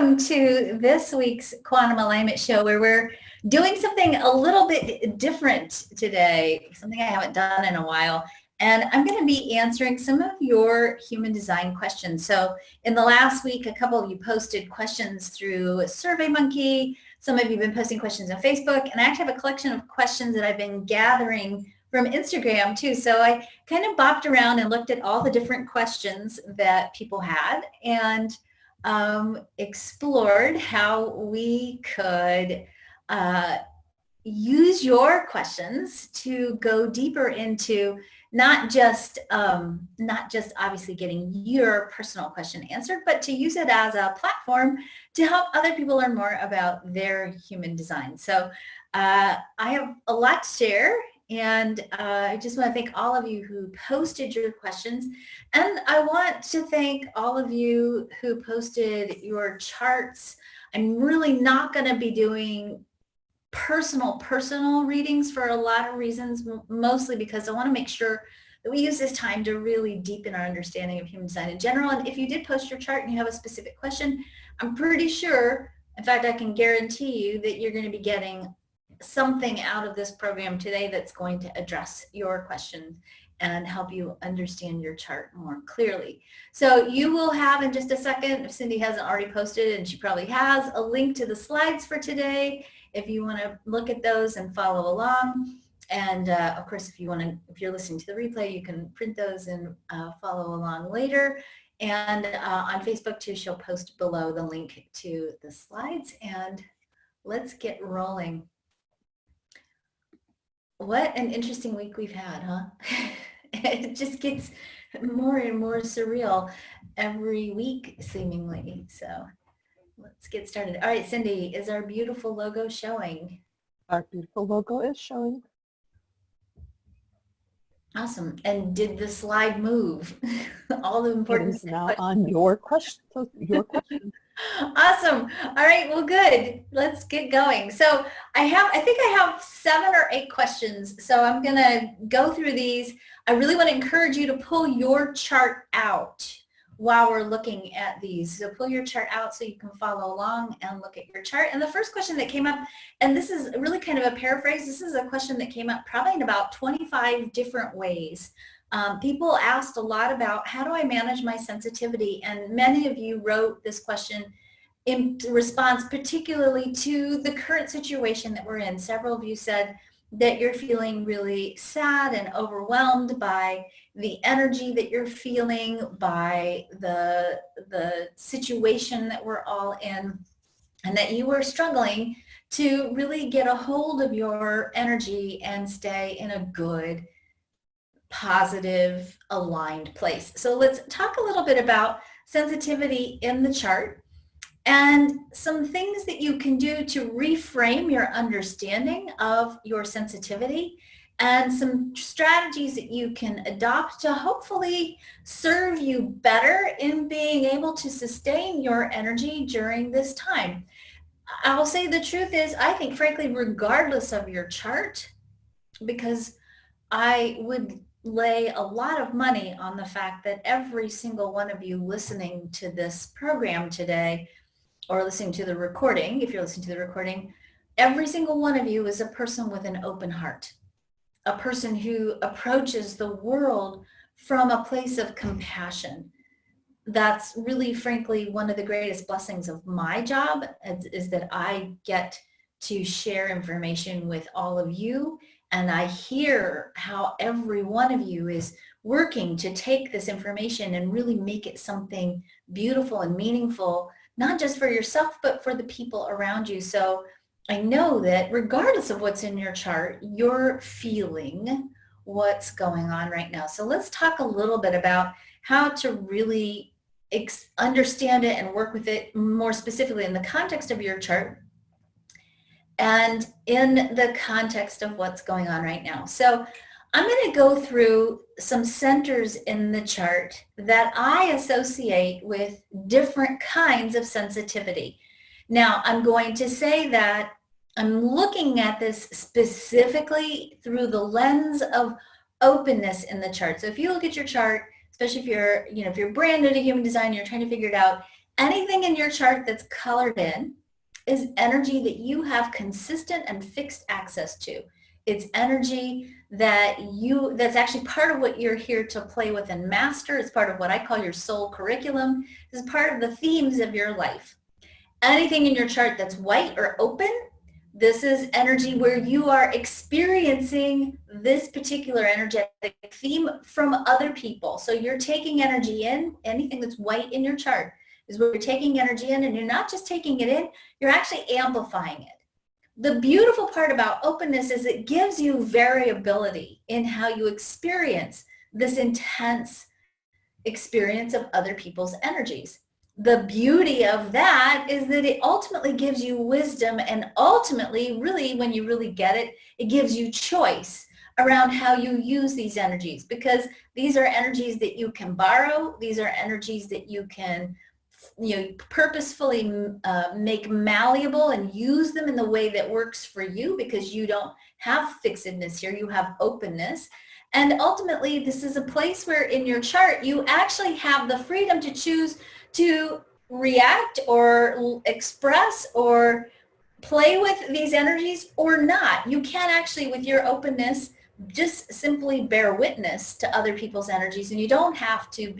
welcome to this week's Quantum Alignment Show, where we're doing something a little bit different today, something I haven't done in a while. And I'm going to be answering some of your human design questions. So in the last week, a couple of you posted questions through SurveyMonkey. Some of you have been posting questions on Facebook. And I actually have a collection of questions that I've been gathering from Instagram too. So I kind of bopped around and looked at all the different questions that people had and explored how we could use your questions to go deeper into not just obviously getting your personal question answered, but to use it as a platform to help other people learn more about their human design. So I have a lot to share, and I just want to thank all of you who posted your questions. And I want to thank all of you who posted your charts. I'm really not going to be doing personal readings for a lot of reasons, mostly because I want to make sure that we use this time to really deepen our understanding of human design in general. And if you did post your chart and you have a specific question, I'm pretty sure, in fact, I can guarantee you that you're going to be getting something out of this program today that's going to address your question and help you understand your chart more clearly. So you will have in just a second, if Cindy hasn't already posted, and she probably has, a link to the slides for today if you want to look at those and follow along. And of course, if you're listening to the replay, you can print those and follow along later. And on Facebook too, she'll post below the link to the slides. And let's get rolling. What an interesting week we've had, huh? It just gets more and more surreal every week, seemingly. So let's get started. All right, Cindy, is our beautiful logo showing? Our beautiful logo is showing. Awesome. And did the slide move? All the important It is now on your question. So your question. Awesome. All right. Well, good. Let's get going. So I think I have 7 or 8 questions. So I'm going to go through these. I really want to encourage you to pull your chart out while we're looking at these. So pull your chart out so you can follow along and look at your chart. And the first question that came up, and this is really kind of a paraphrase, this is a question that came up probably in about 25 different ways. People asked a lot about how do I manage my sensitivity, and many of you wrote this question in response particularly to the current situation that we're in. Several of you said that you're feeling really sad and overwhelmed by the energy that you're feeling, by the situation that we're all in, and that you were struggling to really get a hold of your energy and stay in a good, positive, aligned place. So let's talk a little bit about sensitivity in the chart and some things that you can do to reframe your understanding of your sensitivity, and some strategies that you can adopt to hopefully serve you better in being able to sustain your energy during this time. I'll say the truth is, I think, frankly, regardless of your chart, because I would lay a lot of money on the fact that every single one of you listening to this program today, or listening to the recording, if you're listening to the recording, every single one of you is a person with an open heart, a person who approaches the world from a place of compassion. That's really, frankly, one of the greatest blessings of my job is that I get to share information with all of you, and I hear how every one of you is working to take this information and really make it something beautiful and meaningful, not just for yourself, but for the people around you. So I know that regardless of what's in your chart, you're feeling what's going on right now. So let's talk a little bit about how to really understand it and work with it more specifically in the context of your chart and in the context of what's going on right now. So I'm going to go through some centers in the chart that I associate with different kinds of sensitivity. Now, I'm going to say that I'm looking at this specifically through the lens of openness in the chart. So if you look at your chart, especially if you're brand new to human design, you're trying to figure it out, Anything in your chart that's colored in is energy that you have consistent and fixed access to. It's energy that's actually part of what you're here to play with and master. It's part of what I call your soul curriculum. It's part of the themes of your life. Anything in your chart that's white or open, this is energy where you are experiencing this particular energetic theme from other people. So you're taking energy in. Anything that's white in your chart is where you're taking energy in, and you're not just taking it in, you're actually amplifying it. The beautiful part about openness is it gives you variability in how you experience this intense experience of other people's energies. The beauty of that is that it ultimately gives you wisdom, and ultimately, really, when you really get it, it gives you choice around how you use these energies, because these are energies that you can borrow. These are energies that you can purposefully make malleable and use them in the way that works for you, because you don't have fixedness here, you have openness. And ultimately, this is a place where in your chart, you actually have the freedom to choose to react or express or play with these energies or not. You can actually, with your openness, just simply bear witness to other people's energies, and you don't have to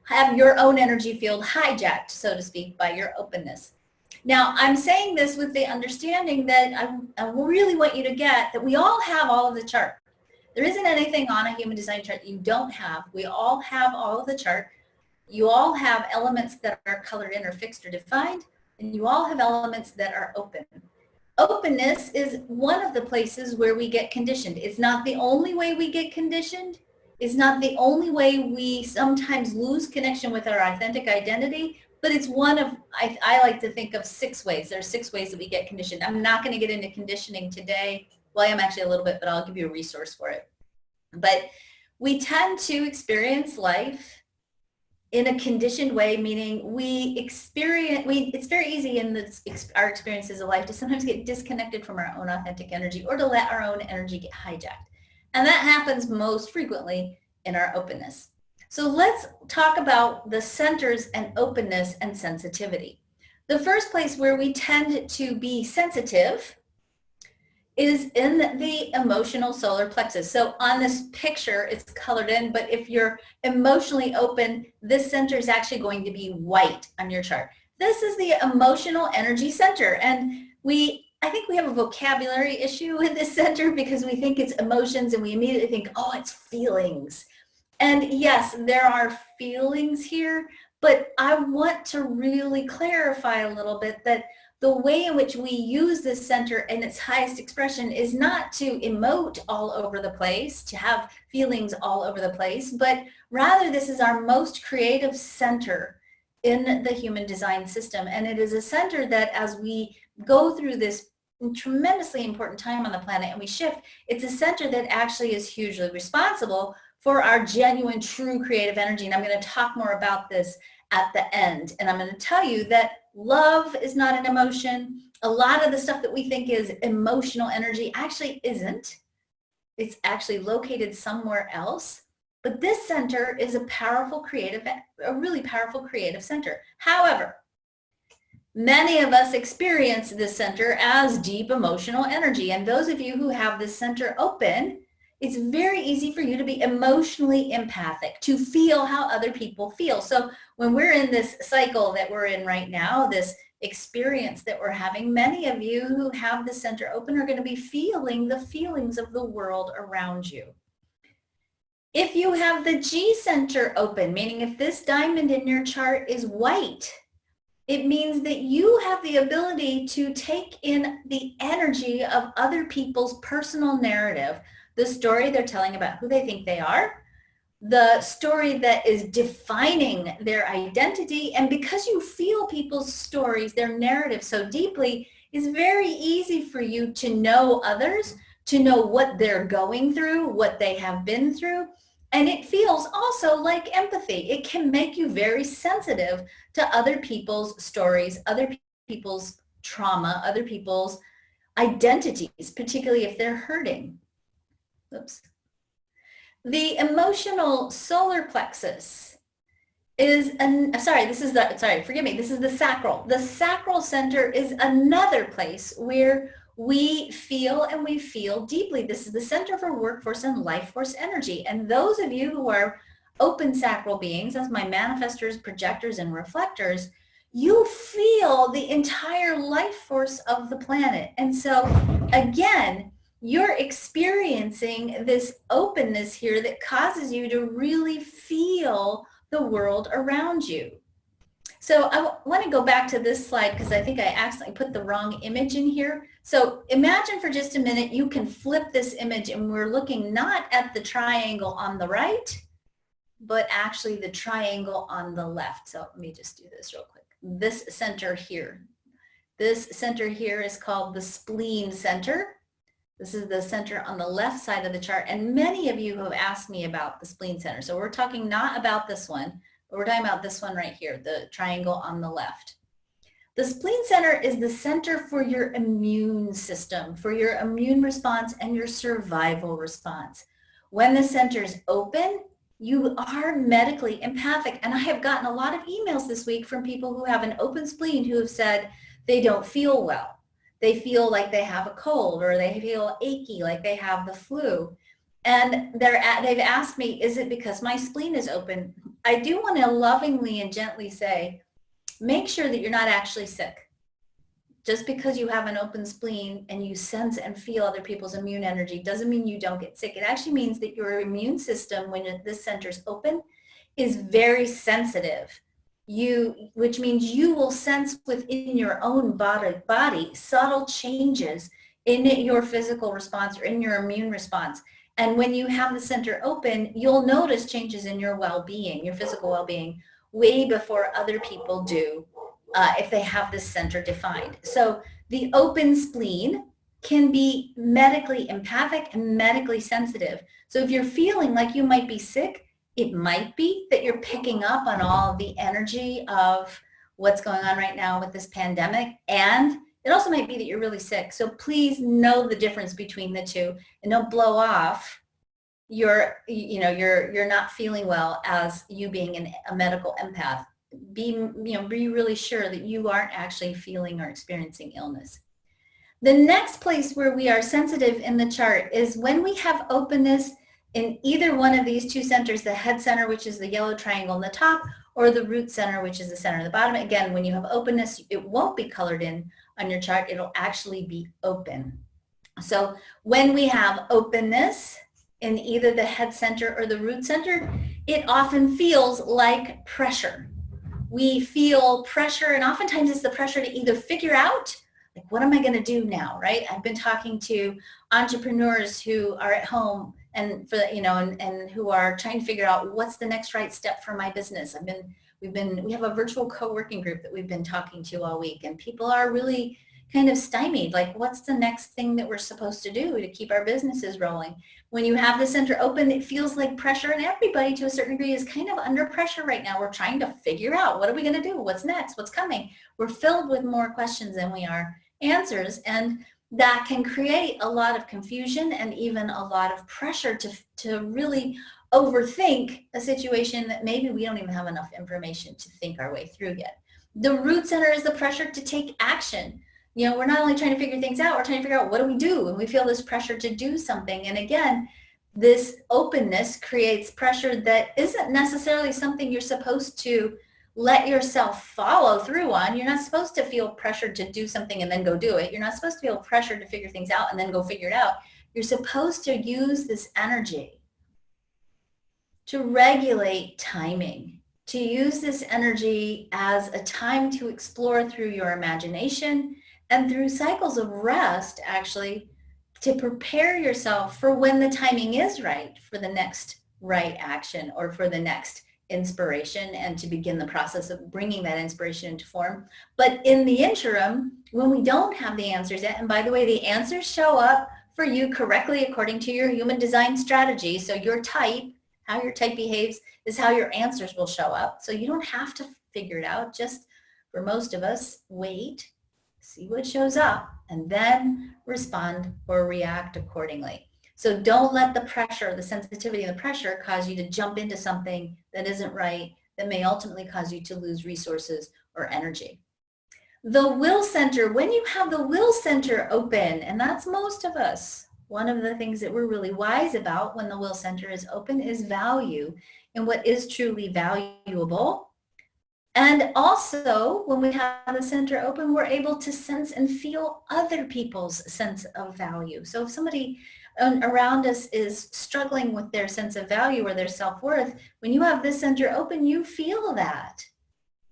have your own energy field hijacked, so to speak, by your openness. Now, I'm saying this with the understanding that I really want you to get that we all have all of the chart. There isn't anything on a human design chart that you don't have. We all have all of the chart. You all have elements that are colored in or fixed or defined, and you all have elements that are open. Openness is one of the places where we get conditioned. It's not the only way we get conditioned. It's not the only way we sometimes lose connection with our authentic identity, but it's one of, I like to think of 6 ways. There are 6 ways that we get conditioned. I'm not going to get into conditioning today. Well, I am actually a little bit, but I'll give you a resource for it. But we tend to experience life in a conditioned way, meaning it's very easy in our experiences of life to sometimes get disconnected from our own authentic energy, or to let our own energy get hijacked. And that happens most frequently in our openness. So let's talk about the centers and openness and sensitivity. The first place where we tend to be sensitive is in the emotional solar plexus. So on this picture, it's colored in, but if you're emotionally open, this center is actually going to be white on your chart. This is the emotional energy center. And I think we have a vocabulary issue with this center, because we think it's emotions and we immediately think, oh, it's feelings. And yes, there are feelings here, but I want to really clarify a little bit that the way in which we use this center in its highest expression is not to emote all over the place, to have feelings all over the place, but rather this is our most creative center in the human design system. And it is a center that, as we go through this tremendously important time on the planet and we shift, it's a center that actually is hugely responsible for our genuine, true creative energy. And I'm going to talk more about this at the end. And I'm going to tell you that love is not an emotion. A lot of the stuff that we think is emotional energy actually isn't. It's actually located somewhere else. But this center is a really powerful creative center. However, many of us experience this center as deep emotional energy. And those of you who have this center open, it's very easy for you to be emotionally empathic, to feel how other people feel. So when we're in this cycle that we're in right now, this experience that we're having, many of you who have the center open are going to be feeling the feelings of the world around you. If you have the G center open, meaning if this diamond in your chart is white, it means that you have the ability to take in the energy of other people's personal narrative, the story they're telling about who they think they are, the story that is defining their identity. And because you feel people's stories, their narrative so deeply, it's very easy for you to know others, to know what they're going through, what they have been through. And it feels also like empathy. It can make you very sensitive to other people's stories, other people's trauma, other people's identities, particularly if they're hurting. Oops. The emotional solar plexus forgive me, this is the sacral. The sacral center is another place where we feel, and we feel deeply. This is the center for workforce and life force energy. And those of you who are open sacral beings, as my manifestors, projectors, and reflectors, you feel the entire life force of the planet. And so again, you're experiencing this openness here that causes you to really feel the world around you. So I want to go back to this slide because I think I accidentally put the wrong image in here. So imagine for just a minute you can flip this image, and we're looking not at the triangle on the right, but actually the triangle on the left. So let me just do this real quick. This center here. This center here is called the spleen center. This is the center on the left side of the chart. And many of you have asked me about the spleen center. So we're talking not about this one, but we're talking about this one right here, the triangle on the left. The spleen center is the center for your immune system, for your immune response and your survival response. When the center is open, you are medically empathic. And I have gotten a lot of emails this week from people who have an open spleen who have said they don't feel well. They feel like they have a cold, or they feel achy, like they have the flu. And they've asked me, is it because my spleen is open? I do want to lovingly and gently say, make sure that you're not actually sick. Just because you have an open spleen and you sense and feel other people's immune energy doesn't mean you don't get sick. It actually means that your immune system, when this center's open, is very sensitive. Which means you will sense within your own body subtle changes in your physical response or in your immune response. And when you have the center open, you'll notice changes in your well-being, your physical well-being, way before other people do if they have this center defined. So the open spleen can be medically empathic and medically sensitive. So if you're feeling like you might be sick, it might be that you're picking up on all of the energy of what's going on right now with this pandemic. And it also might be that you're really sick. So please know the difference between the two, and don't blow off you're not feeling well as you being a medical empath. Be really sure that you aren't actually feeling or experiencing illness. The next place where we are sensitive in the chart is when we have openness in either one of these two centers, the head center, which is the yellow triangle on the top, or the root center, which is the center of the bottom. Again, when you have openness, it won't be colored in on your chart. It'll actually be open. So when we have openness in either the head center or the root center, it often feels like pressure. We feel pressure, and oftentimes it's the pressure to either figure out, like, what am I going to do now, right? I've been talking to entrepreneurs who are at home and who are trying to figure out what's the next right step for my business. We have a virtual co-working group that we've been talking to all week, and people are really kind of stymied, like, what's the next thing that we're supposed to do to keep our businesses rolling? When you have the center open, it feels like pressure, and everybody to a certain degree is kind of under pressure right now. We're trying to figure out, what are we going to do? What's next? What's coming? We're filled with more questions than we are answers, and that can create a lot of confusion and even a lot of pressure to really overthink a situation that maybe we don't even have enough information to think our way through yet. The root center is the pressure to take action. We're not only trying to figure things out, we're trying to figure out, what do we do? And we feel this pressure to do something. And again, this openness creates pressure that isn't necessarily something you're supposed to let yourself follow through on. You're not supposed to feel pressure to do something and then go do it. You're not supposed to feel pressure to figure things out and then go figure it out. You're supposed to use this energy to regulate timing, to use this energy as a time to explore through your imagination and through cycles of rest, actually, to prepare yourself for when the timing is right for the next right action or for the next inspiration, and to begin the process of bringing that inspiration into form. But in the interim, when we don't have the answers yet, and by the way, the answers show up for you correctly according to your human design strategy. So your type, how your type behaves, is how your answers will show up. So you don't have to figure it out. Just, for most of us, wait, see what shows up, and then respond or react accordingly. So don't let the pressure, the sensitivity and the pressure cause you to jump into something that isn't right, that may ultimately cause you to lose resources or energy. The will center, when you have the will center open, and that's most of us, one of the things that we're really wise about when the will center is open is value and what is truly valuable. And also, when we have the center open, we're able to sense and feel other people's sense of value. So if somebody around us is struggling with their sense of value or their self-worth, when you have this center open, you feel that.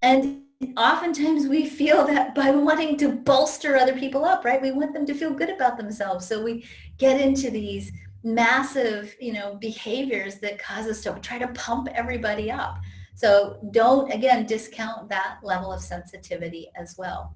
And oftentimes we feel that by wanting to bolster other people up, right? We want them to feel good about themselves. So we get into these massive, behaviors that cause us to try to pump everybody up. So don't, again, discount that level of sensitivity as well.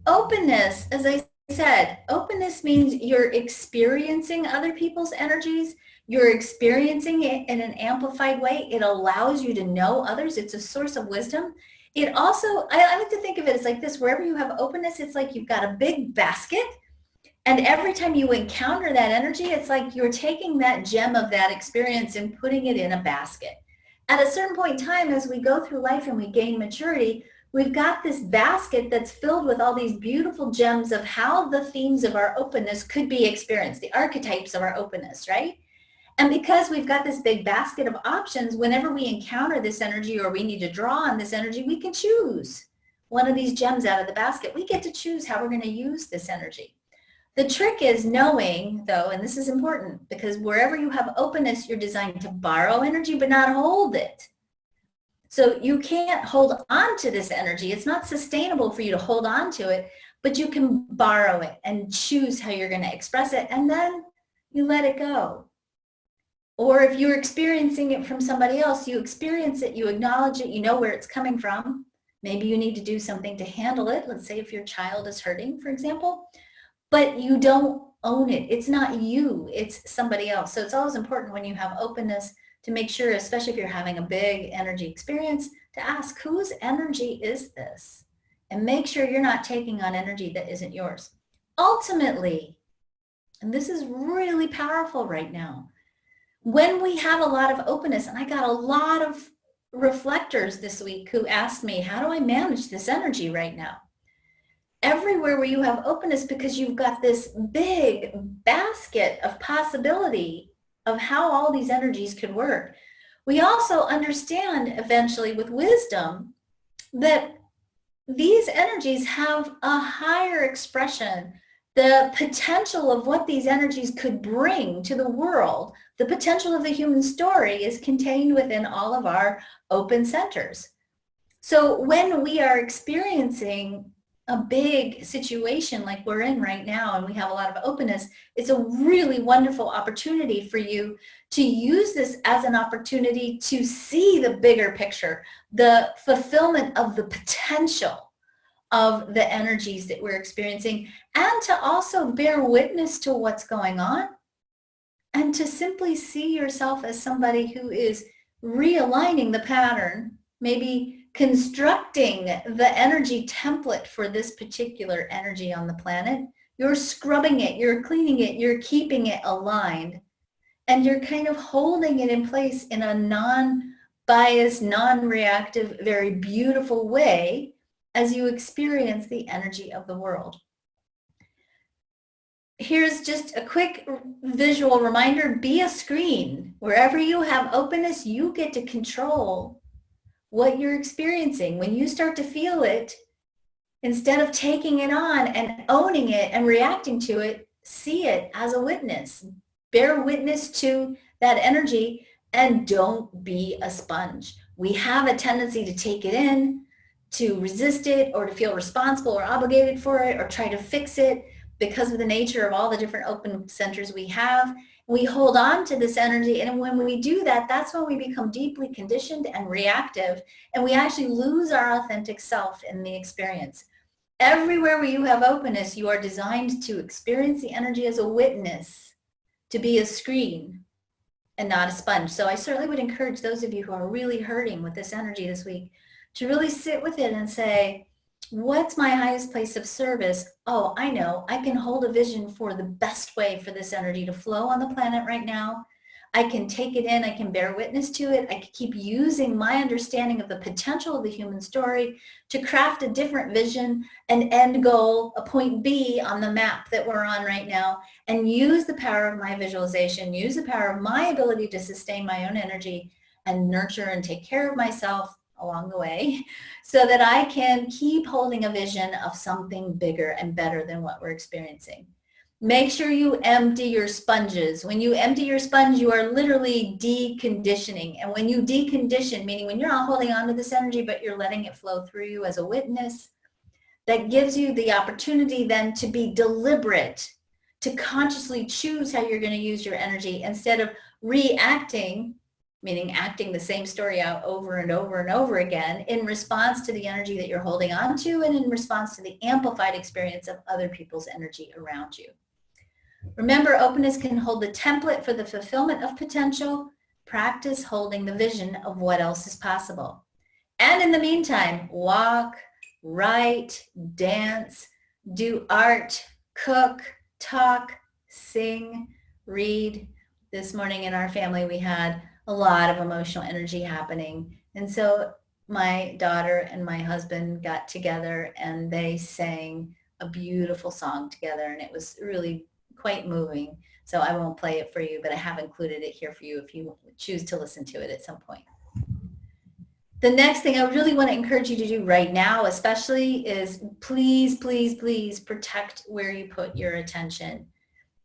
Openness, as I said, openness means you're experiencing other people's energies. You're experiencing it in an amplified way. It allows you to know others. It's a source of wisdom. It also, I like to think of it as like this, wherever you have openness, it's like you've got a big basket. And every time you encounter that energy, it's like you're taking that gem of that experience and putting it in a basket. At a certain point in time, as we go through life and we gain maturity, we've got this basket that's filled with all these beautiful gems of how the themes of our openness could be experienced, the archetypes of our openness, right? And because we've got this big basket of options, whenever we encounter this energy or we need to draw on this energy, we can choose one of these gems out of the basket. We get to choose how we're going to use this energy. The trick is knowing, though, and this is important, because wherever you have openness, you're designed to borrow energy but not hold it. So you can't hold on to this energy. It's not sustainable for you to hold on to it, but you can borrow it and choose how you're going to express it, and then you let it go. Or if you're experiencing it from somebody else, you experience it, you acknowledge it, you know where it's coming from. Maybe you need to do something to handle it. Let's say if your child is hurting, for example, but you don't own it. It's not you, it's somebody else. So it's always important when you have openness to make sure, especially if you're having a big energy experience, to ask, whose energy is this? And make sure you're not taking on energy that isn't yours. Ultimately, and this is really powerful right now, when we have a lot of openness, and I got a lot of reflectors this week who asked me, how do I manage this energy right now? Everywhere where you have openness, because you've got this big basket of possibility of how all these energies could work, we also understand eventually with wisdom that these energies have a higher expression. The potential of what these energies could bring to the world, the potential of the human story, is contained within all of our open centers. So when we are experiencing a big situation like we're in right now and we have a lot of openness, it's a really wonderful opportunity for you to use this as an opportunity to see the bigger picture, the fulfillment of the potential of the energies that we're experiencing, and to also bear witness to what's going on, and to simply see yourself as somebody who is realigning the pattern, maybe constructing the energy template for this particular energy on the planet. You're scrubbing it, you're cleaning it, you're keeping it aligned, and you're kind of holding it in place in a non-biased, non-reactive, very beautiful way as you experience the energy of the world. Here's just a quick visual reminder, be a screen. Wherever you have openness, you get to control what you're experiencing. When you start to feel it, instead of taking it on and owning it and reacting to it, see it as a witness. Bear witness to that energy and don't be a sponge. We have a tendency to take it in, to resist it, or to feel responsible or obligated for it, or try to fix it because of the nature of all the different open centers we have. We hold on to this energy, and when we do that, that's when we become deeply conditioned and reactive, and we actually lose our authentic self in the experience. Everywhere where you have openness, you are designed to experience the energy as a witness, to be a screen and not a sponge. So I certainly would encourage those of you who are really hurting with this energy this week to really sit with it and say, what's my highest place of service? Oh, I know, I can hold a vision for the best way for this energy to flow on the planet right now. I can take it in, I can bear witness to it, I can keep using my understanding of the potential of the human story to craft a different vision, an end goal, a point B on the map that we're on right now, and use the power of my visualization, use the power of my ability to sustain my own energy and nurture and take care of myself along the way so that I can keep holding a vision of something bigger and better than what we're experiencing. Make sure you empty your sponges. When you empty your sponge, you are literally deconditioning. And when you decondition, meaning when you're not holding on to this energy, but you're letting it flow through you as a witness, that gives you the opportunity then to be deliberate, to consciously choose how you're going to use your energy instead of reacting, meaning acting the same story out over and over and over again in response to the energy that you're holding on to and in response to the amplified experience of other people's energy around you. Remember, openness can hold the template for the fulfillment of potential. Practice holding the vision of what else is possible. And in the meantime, walk, write, dance, do art, cook, talk, sing, read. This morning in our family, we had a lot of emotional energy happening. And so my daughter and my husband got together and they sang a beautiful song together, and it was really quite moving. So I won't play it for you, but I have included it here for you if you choose to listen to it at some point. The next thing I really want to encourage you to do right now, especially, is please, please, please protect where you put your attention.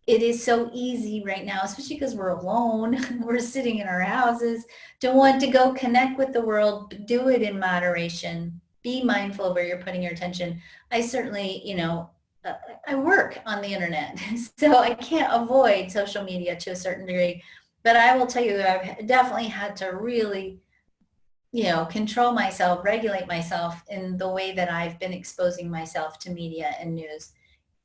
It is so easy right now, especially because we're alone, we're sitting in our houses, to want to go connect with the world, do it in moderation, be mindful of where you're putting your attention. I certainly, I work on the internet, so I can't avoid social media to a certain degree, but I will tell you that I've definitely had to really, control myself, regulate myself in the way that I've been exposing myself to media and news.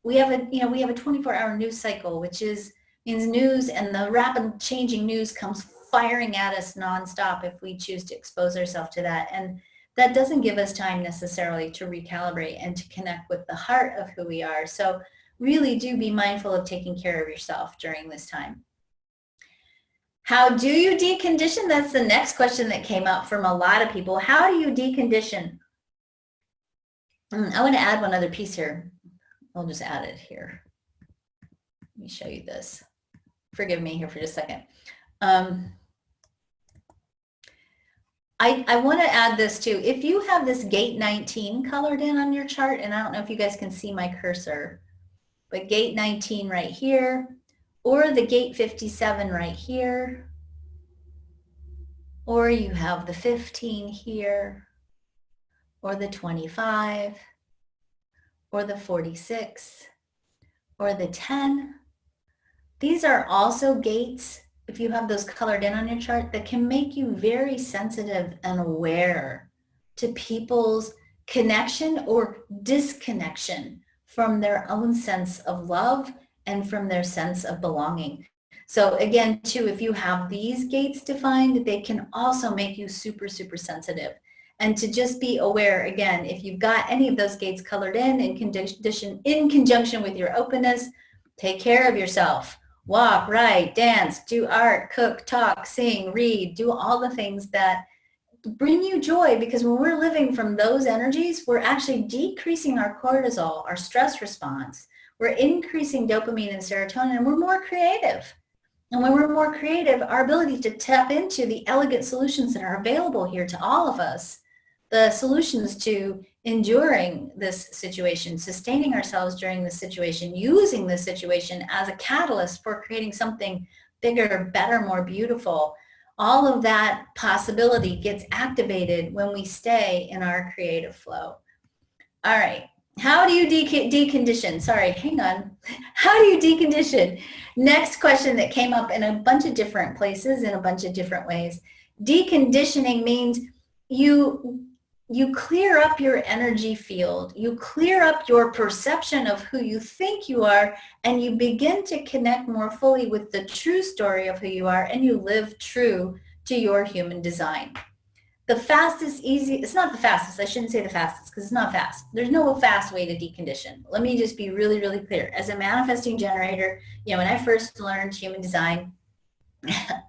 We have a 24-hour news cycle, which means news, and the rapid changing news comes firing at us nonstop if we choose to expose ourselves to that. And that doesn't give us time necessarily to recalibrate and to connect with the heart of who we are. So really do be mindful of taking care of yourself during this time. How do you decondition? That's the next question that came up from a lot of people. How do you decondition? I want to add one other piece here. I'll just add it here. Let me show you this. Forgive me here for just a second. I want to add this too. If you have this gate 19 colored in on your chart, and I don't know if you guys can see my cursor, but gate 19 right here, or the gate 57 right here, or you have the 15 here, or the 25, or the 46, or the 10. These are also gates, if you have those colored in on your chart, that can make you very sensitive and aware to people's connection or disconnection from their own sense of love and from their sense of belonging. So again, too, if you have these gates defined, they can also make you super, super sensitive. And to just be aware, again, if you've got any of those gates colored in conjunction with your openness, take care of yourself. Walk, write, dance, do art, cook, talk, sing, read, do all the things that bring you joy, because when we're living from those energies, we're actually decreasing our cortisol, our stress response. We're increasing dopamine and serotonin, and we're more creative. And when we're more creative, our ability to tap into the elegant solutions that are available here to all of us, the solutions to enduring this situation, sustaining ourselves during this situation, using this situation as a catalyst for creating something bigger, better, more beautiful. All of that possibility gets activated when we stay in our creative flow. All right. How do you decondition? Sorry, hang on. How do you decondition? Next question that came up in a bunch of different places in a bunch of different ways. Deconditioning means you clear up your energy field. You clear up your perception of who you think you are, and you begin to connect more fully with the true story of who you are, and you live true to your human design. The fastest, it's not the fastest, I shouldn't say the fastest because it's not fast. There's no fast way to decondition. Let me just be really, really clear. As a manifesting generator, when I first learned human design,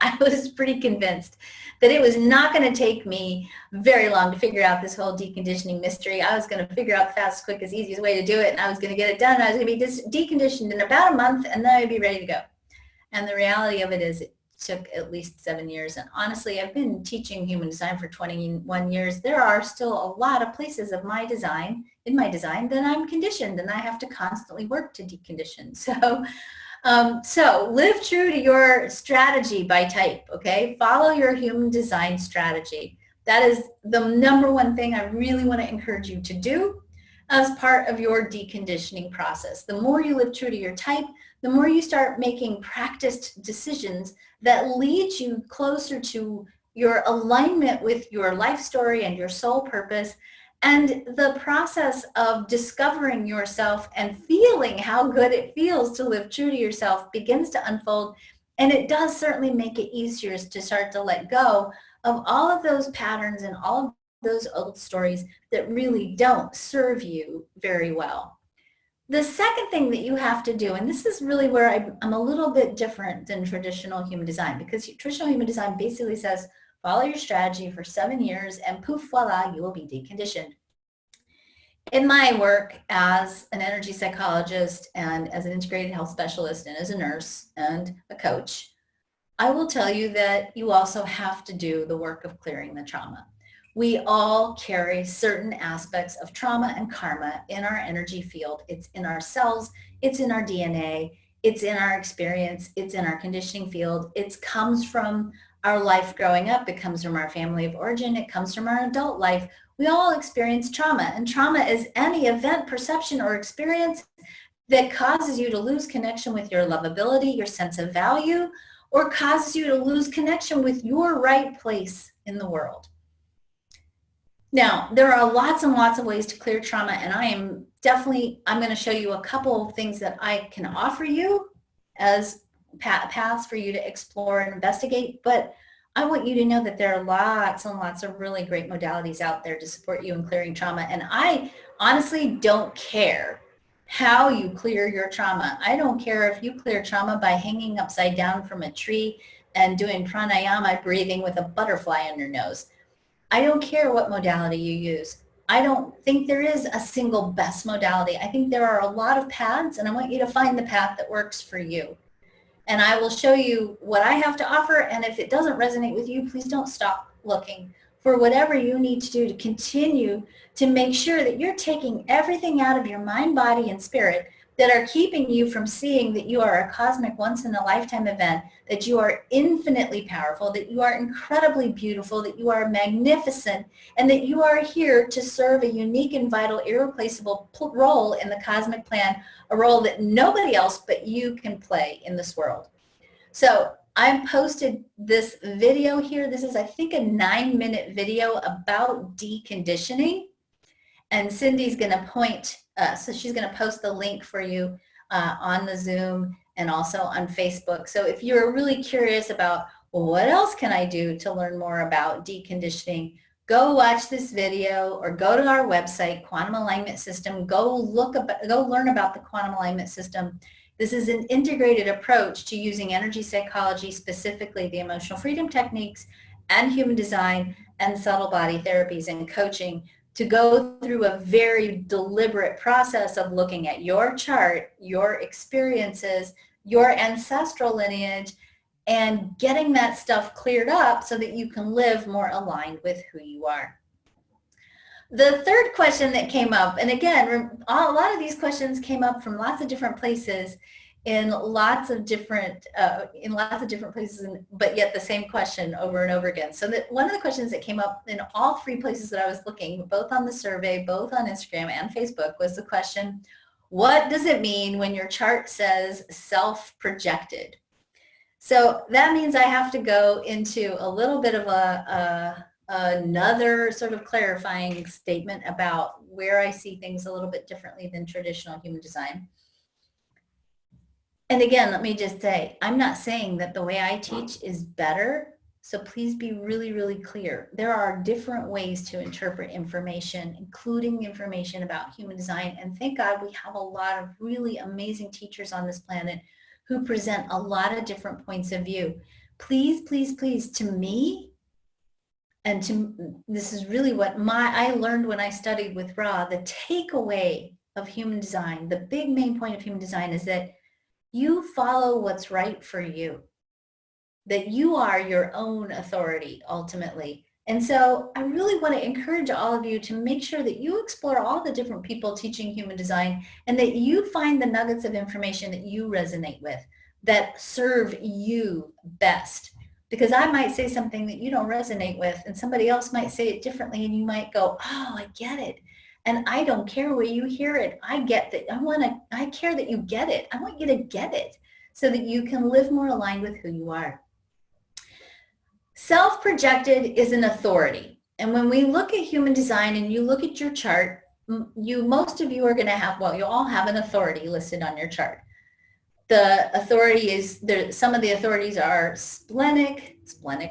I was pretty convinced that it was not going to take me very long to figure out this whole deconditioning mystery. I was going to figure out the fastest, quickest, easiest way to do it, and I was going to get it done. I was going to be deconditioned in about a month, and then I'd be ready to go. And the reality of it is it took at least 7 years. And honestly, I've been teaching human design for 21 years. There are still a lot of places of my design, in my design, that I'm conditioned, and I have to constantly work to decondition. So live true to your strategy by type, okay? Follow your human design strategy. That is the number one thing I really want to encourage you to do as part of your deconditioning process. The more you live true to your type, the more you start making practiced decisions that lead you closer to your alignment with your life story and your soul purpose. And the process of discovering yourself and feeling how good it feels to live true to yourself begins to unfold. And it does certainly make it easier to start to let go of all of those patterns and all of those old stories that really don't serve you very well. The second thing that you have to do, and this is really where I'm a little bit different than traditional human design, because traditional human design basically says, follow your strategy for 7 years and poof, voila, you will be deconditioned. In my work as an energy psychologist and as an integrated health specialist and as a nurse and a coach, I will tell you that you also have to do the work of clearing the trauma. We all carry certain aspects of trauma and karma in our energy field. It's in our cells, it's in our DNA, it's in our experience, it's in our conditioning field. It comes from our life growing up, it comes from our family of origin, it comes from our adult life. We all experience trauma, and trauma is any event, perception, or experience that causes you to lose connection with your lovability, your sense of value, or causes you to lose connection with your right place in the world. Now, there are lots and lots of ways to clear trauma, and I'm going to show you a couple of things that I can offer you as paths for you to explore and investigate, but I want you to know that there are lots and lots of really great modalities out there to support you in clearing trauma, and I honestly don't care how you clear your trauma. I don't care if you clear trauma by hanging upside down from a tree and doing pranayama breathing with a butterfly on your nose. I don't care what modality you use. I don't think there is a single best modality. I think there are a lot of paths, and I want you to find the path that works for you. And I will show you what I have to offer, and if it doesn't resonate with you, please don't stop looking for whatever you need to do to continue to make sure that you're taking everything out of your mind, body, and spirit that are keeping you from seeing that you are a cosmic once-in-a-lifetime event, that you are infinitely powerful, that you are incredibly beautiful, that you are magnificent, and that you are here to serve a unique and vital, irreplaceable role in the cosmic plan, a role that nobody else but you can play in this world. So I posted this video here. This is, I think, a 9-minute video about deconditioning. And Cindy's going to point, so she's going to post the link for you on the Zoom and also on Facebook. So if you're really curious about, well, what else can I do to learn more about deconditioning, go watch this video or go to our website, Quantum Alignment System. Go learn about the Quantum Alignment System. This is an integrated approach to using energy psychology, specifically the emotional freedom techniques and human design and subtle body therapies and coaching, to go through a very deliberate process of looking at your chart, your experiences, your ancestral lineage, and getting that stuff cleared up so that you can live more aligned with who you are. The third question that came up, and again, a lot of these questions came up from lots of different places in lots of different places, but yet the same question over and over again. So that one of the questions that came up in all 3 places that I was looking, both on the survey, both on Instagram and Facebook, was the question, what does it mean when your chart says self-projected? So that means I have to go into a little bit of another sort of clarifying statement about where I see things a little bit differently than traditional human design. And again, let me just say, I'm not saying that the way I teach is better, so please be really, really clear. There are different ways to interpret information, including information about human design, and thank God we have a lot of really amazing teachers on this planet who present a lot of different points of view. please, please, please, to me, and this is really what I learned when I studied with Ra, the takeaway of human design, the big main point of human design is that you follow what's right for you, that you are your own authority ultimately. And so I really want to encourage all of you to make sure that you explore all the different people teaching human design and that you find the nuggets of information that you resonate with, that serve you best. Because I might say something that you don't resonate with and somebody else might say it differently and you might go, oh, I get it. And I don't care where you hear it. I get that. I care that you get it. I want you to get it so that you can live more aligned with who you are. Self-projected is an authority. And when we look at human design and you look at your chart, most of you are going to have, well, you all have an authority listed on your chart. The authority is, some of the authorities are splenic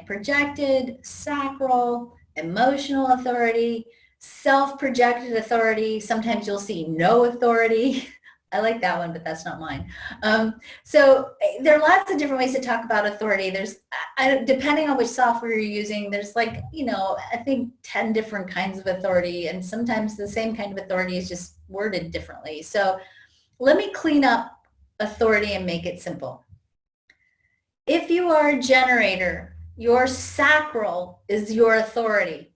projected, sacral, emotional authority, self-projected authority. Sometimes you'll see no authority. I like that one, but that's not mine. So there are lots of different ways to talk about authority. There's, depending on which software you're using, there's like, I think 10 different kinds of authority, and sometimes the same kind of authority is just worded differently. So let me clean up authority and make it simple. If you are a generator, your sacral is your authority,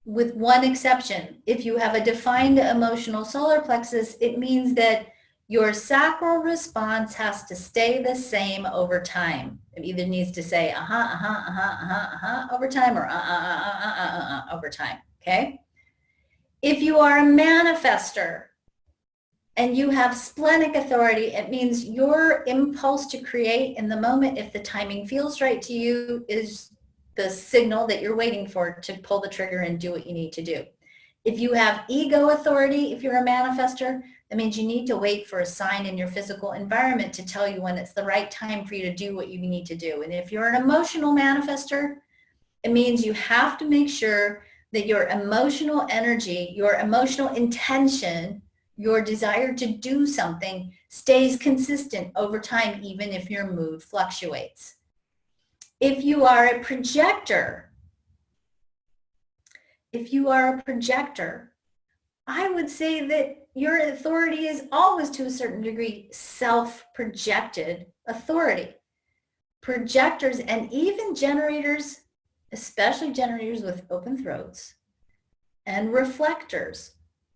with one exception. If you have a defined emotional solar plexus, it means that your sacral response has to stay the same over time. It either needs to say over time or over time, okay? If you are a manifester and you have splenic authority, it means your impulse to create in the moment, if the timing feels right to you, is the signal that you're waiting for to pull the trigger and do what you need to do. If you have ego authority, if you're a manifester, that means you need to wait for a sign in your physical environment to tell you when it's the right time for you to do what you need to do. And if you're an emotional manifester, it means you have to make sure that your emotional energy, your emotional intention, your desire to do something stays consistent over time, even if your mood fluctuates. If you are a projector, I would say that your authority is always, to a certain degree, self-projected authority. Projectors and even generators, especially generators with open throats, and reflectors,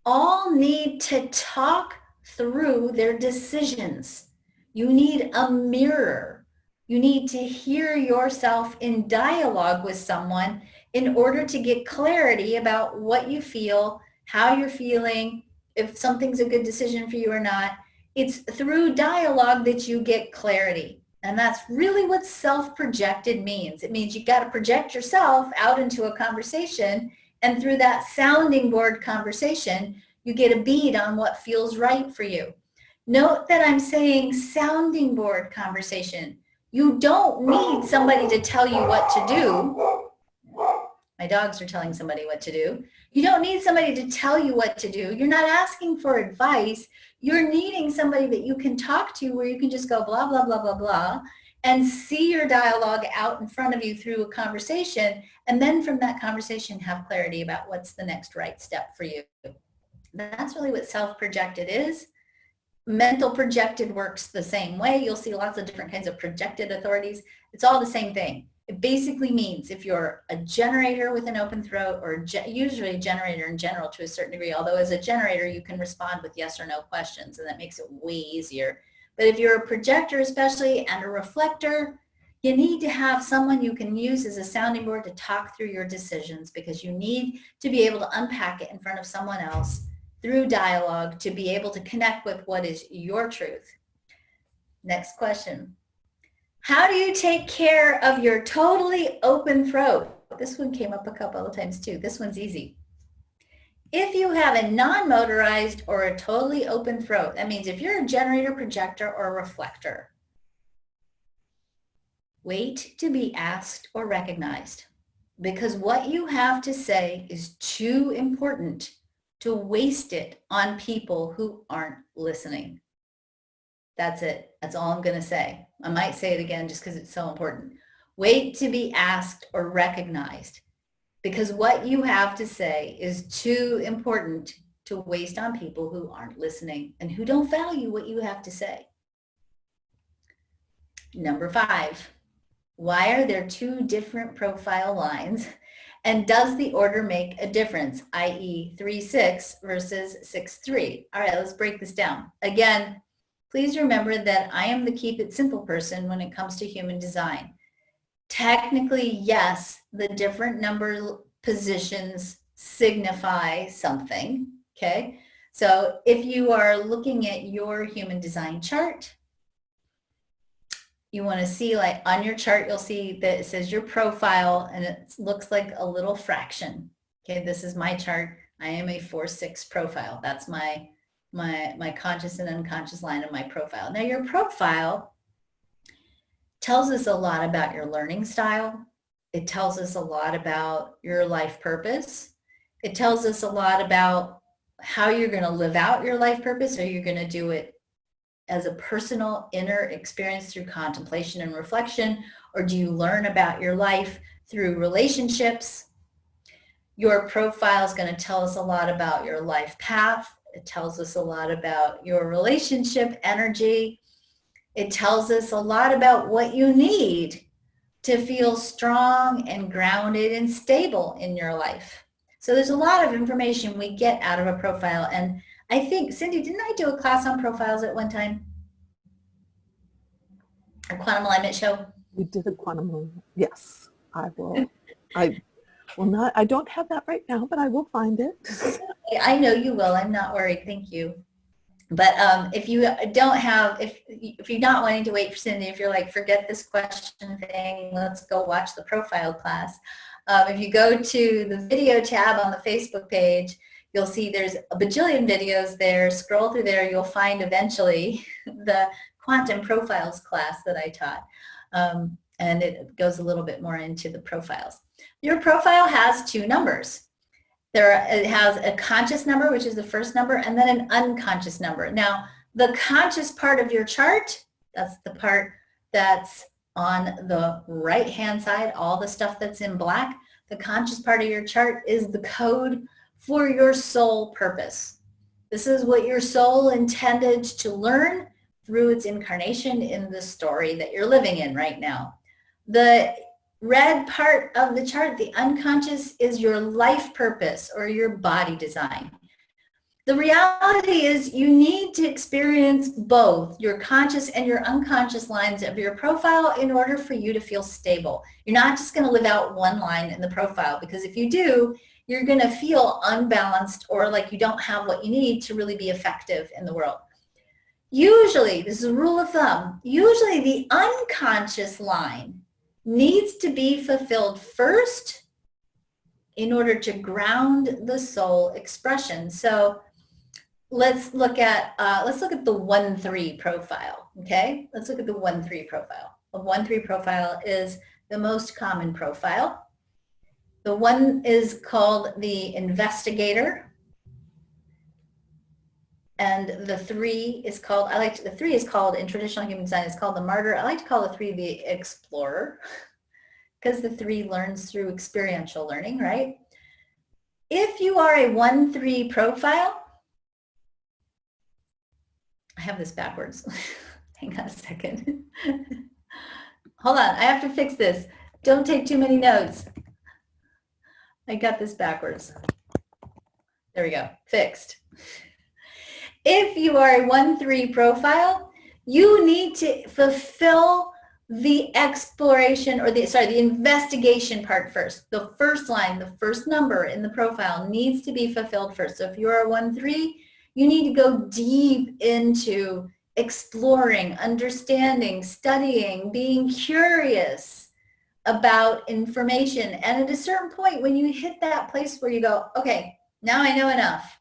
all need to talk through their decisions. You need a mirror. You need to hear yourself in dialogue with someone in order to get clarity about what you feel, how you're feeling, if something's a good decision for you or not. It's through dialogue that you get clarity. And that's really what self-projected means. It means you got to project yourself out into a conversation, and through that sounding board conversation, you get a bead on what feels right for you. Note that I'm saying sounding board conversation. You don't need somebody to tell you what to do. My dogs are telling somebody what to do. You don't need somebody to tell you what to do. You're not asking for advice. You're needing somebody that you can talk to, where you can just go blah, blah, blah, blah, blah, and see your dialogue out in front of you through a conversation. And then from that conversation, have clarity about what's the next right step for you. That's really what self-projected is. Mental projected works the same way. You'll see lots of different kinds of projected authorities. It's all the same thing. It basically means if you're a generator with an open throat, or usually a generator in general to a certain degree, although as a generator you can respond with yes or no questions, and that makes it way easier. But if you're a projector especially, and a reflector, you need to have someone you can use as a sounding board to talk through your decisions, because you need to be able to unpack it in front of someone else through dialogue to be able to connect with what is your truth. Next question. How do you take care of your totally open throat? This one came up a couple of times too. This one's easy. If you have a non-motorized or a totally open throat, that means if you're a generator, projector, or reflector, wait to be asked or recognized, because what you have to say is too important to waste it on people who aren't listening. That's it. That's all I'm going to say. I might say it again just because it's so important. Wait to be asked or recognized, because what you have to say is too important to waste on people who aren't listening and who don't value what you have to say. Number 5, why are there 2 different profile lines? And does the order make a difference, i.e. 3-6 versus 6-3? All right, let's break this down. Again, please remember that I am the keep it simple person when it comes to human design. Technically, yes, the different number positions signify something, okay? So if you are looking at your human design chart, you want to see, like on your chart, you'll see that it says your profile and it looks like a little fraction. Okay, this is my chart. I am a 4-6 profile. That's my conscious and unconscious line of my profile. Now your profile tells us a lot about your learning style. It tells us a lot about your life purpose. It tells us a lot about how you're going to live out your life purpose, or you're going to do it as a personal inner experience through contemplation and reflection, or do you learn about your life through relationships? Your profile is going to tell us a lot about your life path. It tells us a lot about your relationship energy. It tells us a lot about what you need to feel strong and grounded and stable in your life. So there's a lot of information we get out of a profile. And I think, Cindy, didn't I do a class on profiles at one time? A quantum alignment show? We did a quantum alignment. Yes, I will. I will not. I don't have that right now, but I will find it. I know you will. I'm not worried. Thank you. But if you don't have, if you're not wanting to wait for Cindy, if you're like, forget this question thing, let's go watch the profile class. If you go to the video tab on the Facebook page, you'll see there's a bajillion videos there. Scroll through there, you'll find eventually the quantum profiles class that I taught. And it goes a little bit more into the profiles. Your profile has 2 numbers. It has a conscious number, which is the first number, and then an unconscious number. Now, the conscious part of your chart, that's the part that's on the right-hand side, all the stuff that's in black. The conscious part of your chart is the code for your soul purpose. This is what your soul intended to learn through its incarnation in the story that you're living in right now. The red part of the chart, the unconscious, is your life purpose or your body design. The reality is you need to experience both your conscious and your unconscious lines of your profile in order for you to feel stable. You're not just going to live out one line in the profile, because if you do, you're going to feel unbalanced or like you don't have what you need to really be effective in the world. Usually, this is a rule of thumb, usually the unconscious line needs to be fulfilled first in order to ground the soul expression. So let's look at the 1-3 profile. Okay, let's look at the 1-3 profile. The 1-3 profile is the most common profile. The 1 is called the investigator, and the 3 is called, the 3 is called, in traditional human design, it's called the martyr. I like to call the 3 the explorer, because the 3 learns through experiential learning, right? If you are a 1-3 profile, I have this backwards. Hang on a second. Hold on, I have to fix this. Don't take too many notes. I got this backwards. There we go, fixed. If you are a 1-3 profile, you need to fulfill the exploration or the investigation part first. The first line, the first number in the profile needs to be fulfilled first. So if you're a 1-3, you need to go deep into exploring, understanding, studying, being curious about information. And at a certain point, when you hit that place where you go, okay, now I know enough,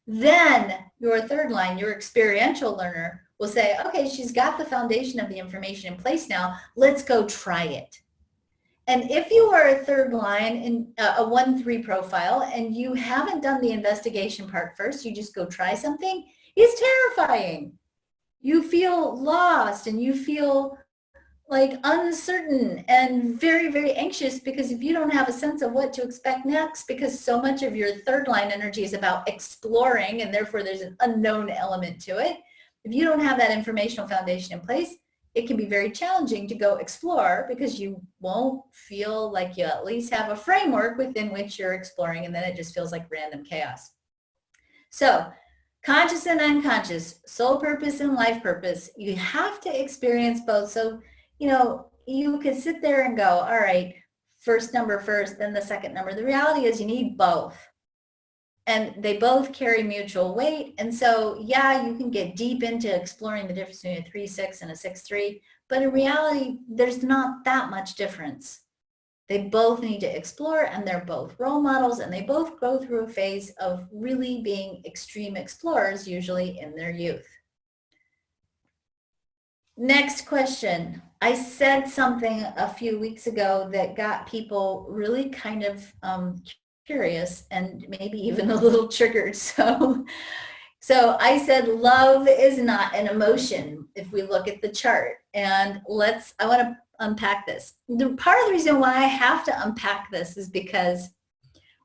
then your third line, your experiential learner, will say, okay, she's got the foundation of the information in place now, let's go try it. And if you are a third line in a 1-3 profile and you haven't done the investigation part first, you just go try something, it's terrifying. You feel lost and you feel like uncertain and very, very anxious, because if you don't have a sense of what to expect next, because so much of your third line energy is about exploring, and therefore there's an unknown element to it. If you don't have that informational foundation in place, it can be very challenging to go explore, because you won't feel like you at least have a framework within which you're exploring, and then it just feels like random chaos. So conscious and unconscious, soul purpose and life purpose, you have to experience both. So, you could sit there and go, all right, first number first, then the second number. The reality is you need both. And they both carry mutual weight. And so, yeah, you can get deep into exploring the difference between a 3-6 and a 6-3, but in reality, there's not that much difference. They both need to explore, and they're both role models, and they both go through a phase of really being extreme explorers, usually in their youth. Next question. I said something a few weeks ago that got people really kind of curious and maybe even a little triggered. So I said love is not an emotion if we look at the chart. And I want to unpack this. Part of the reason why I have to unpack this is because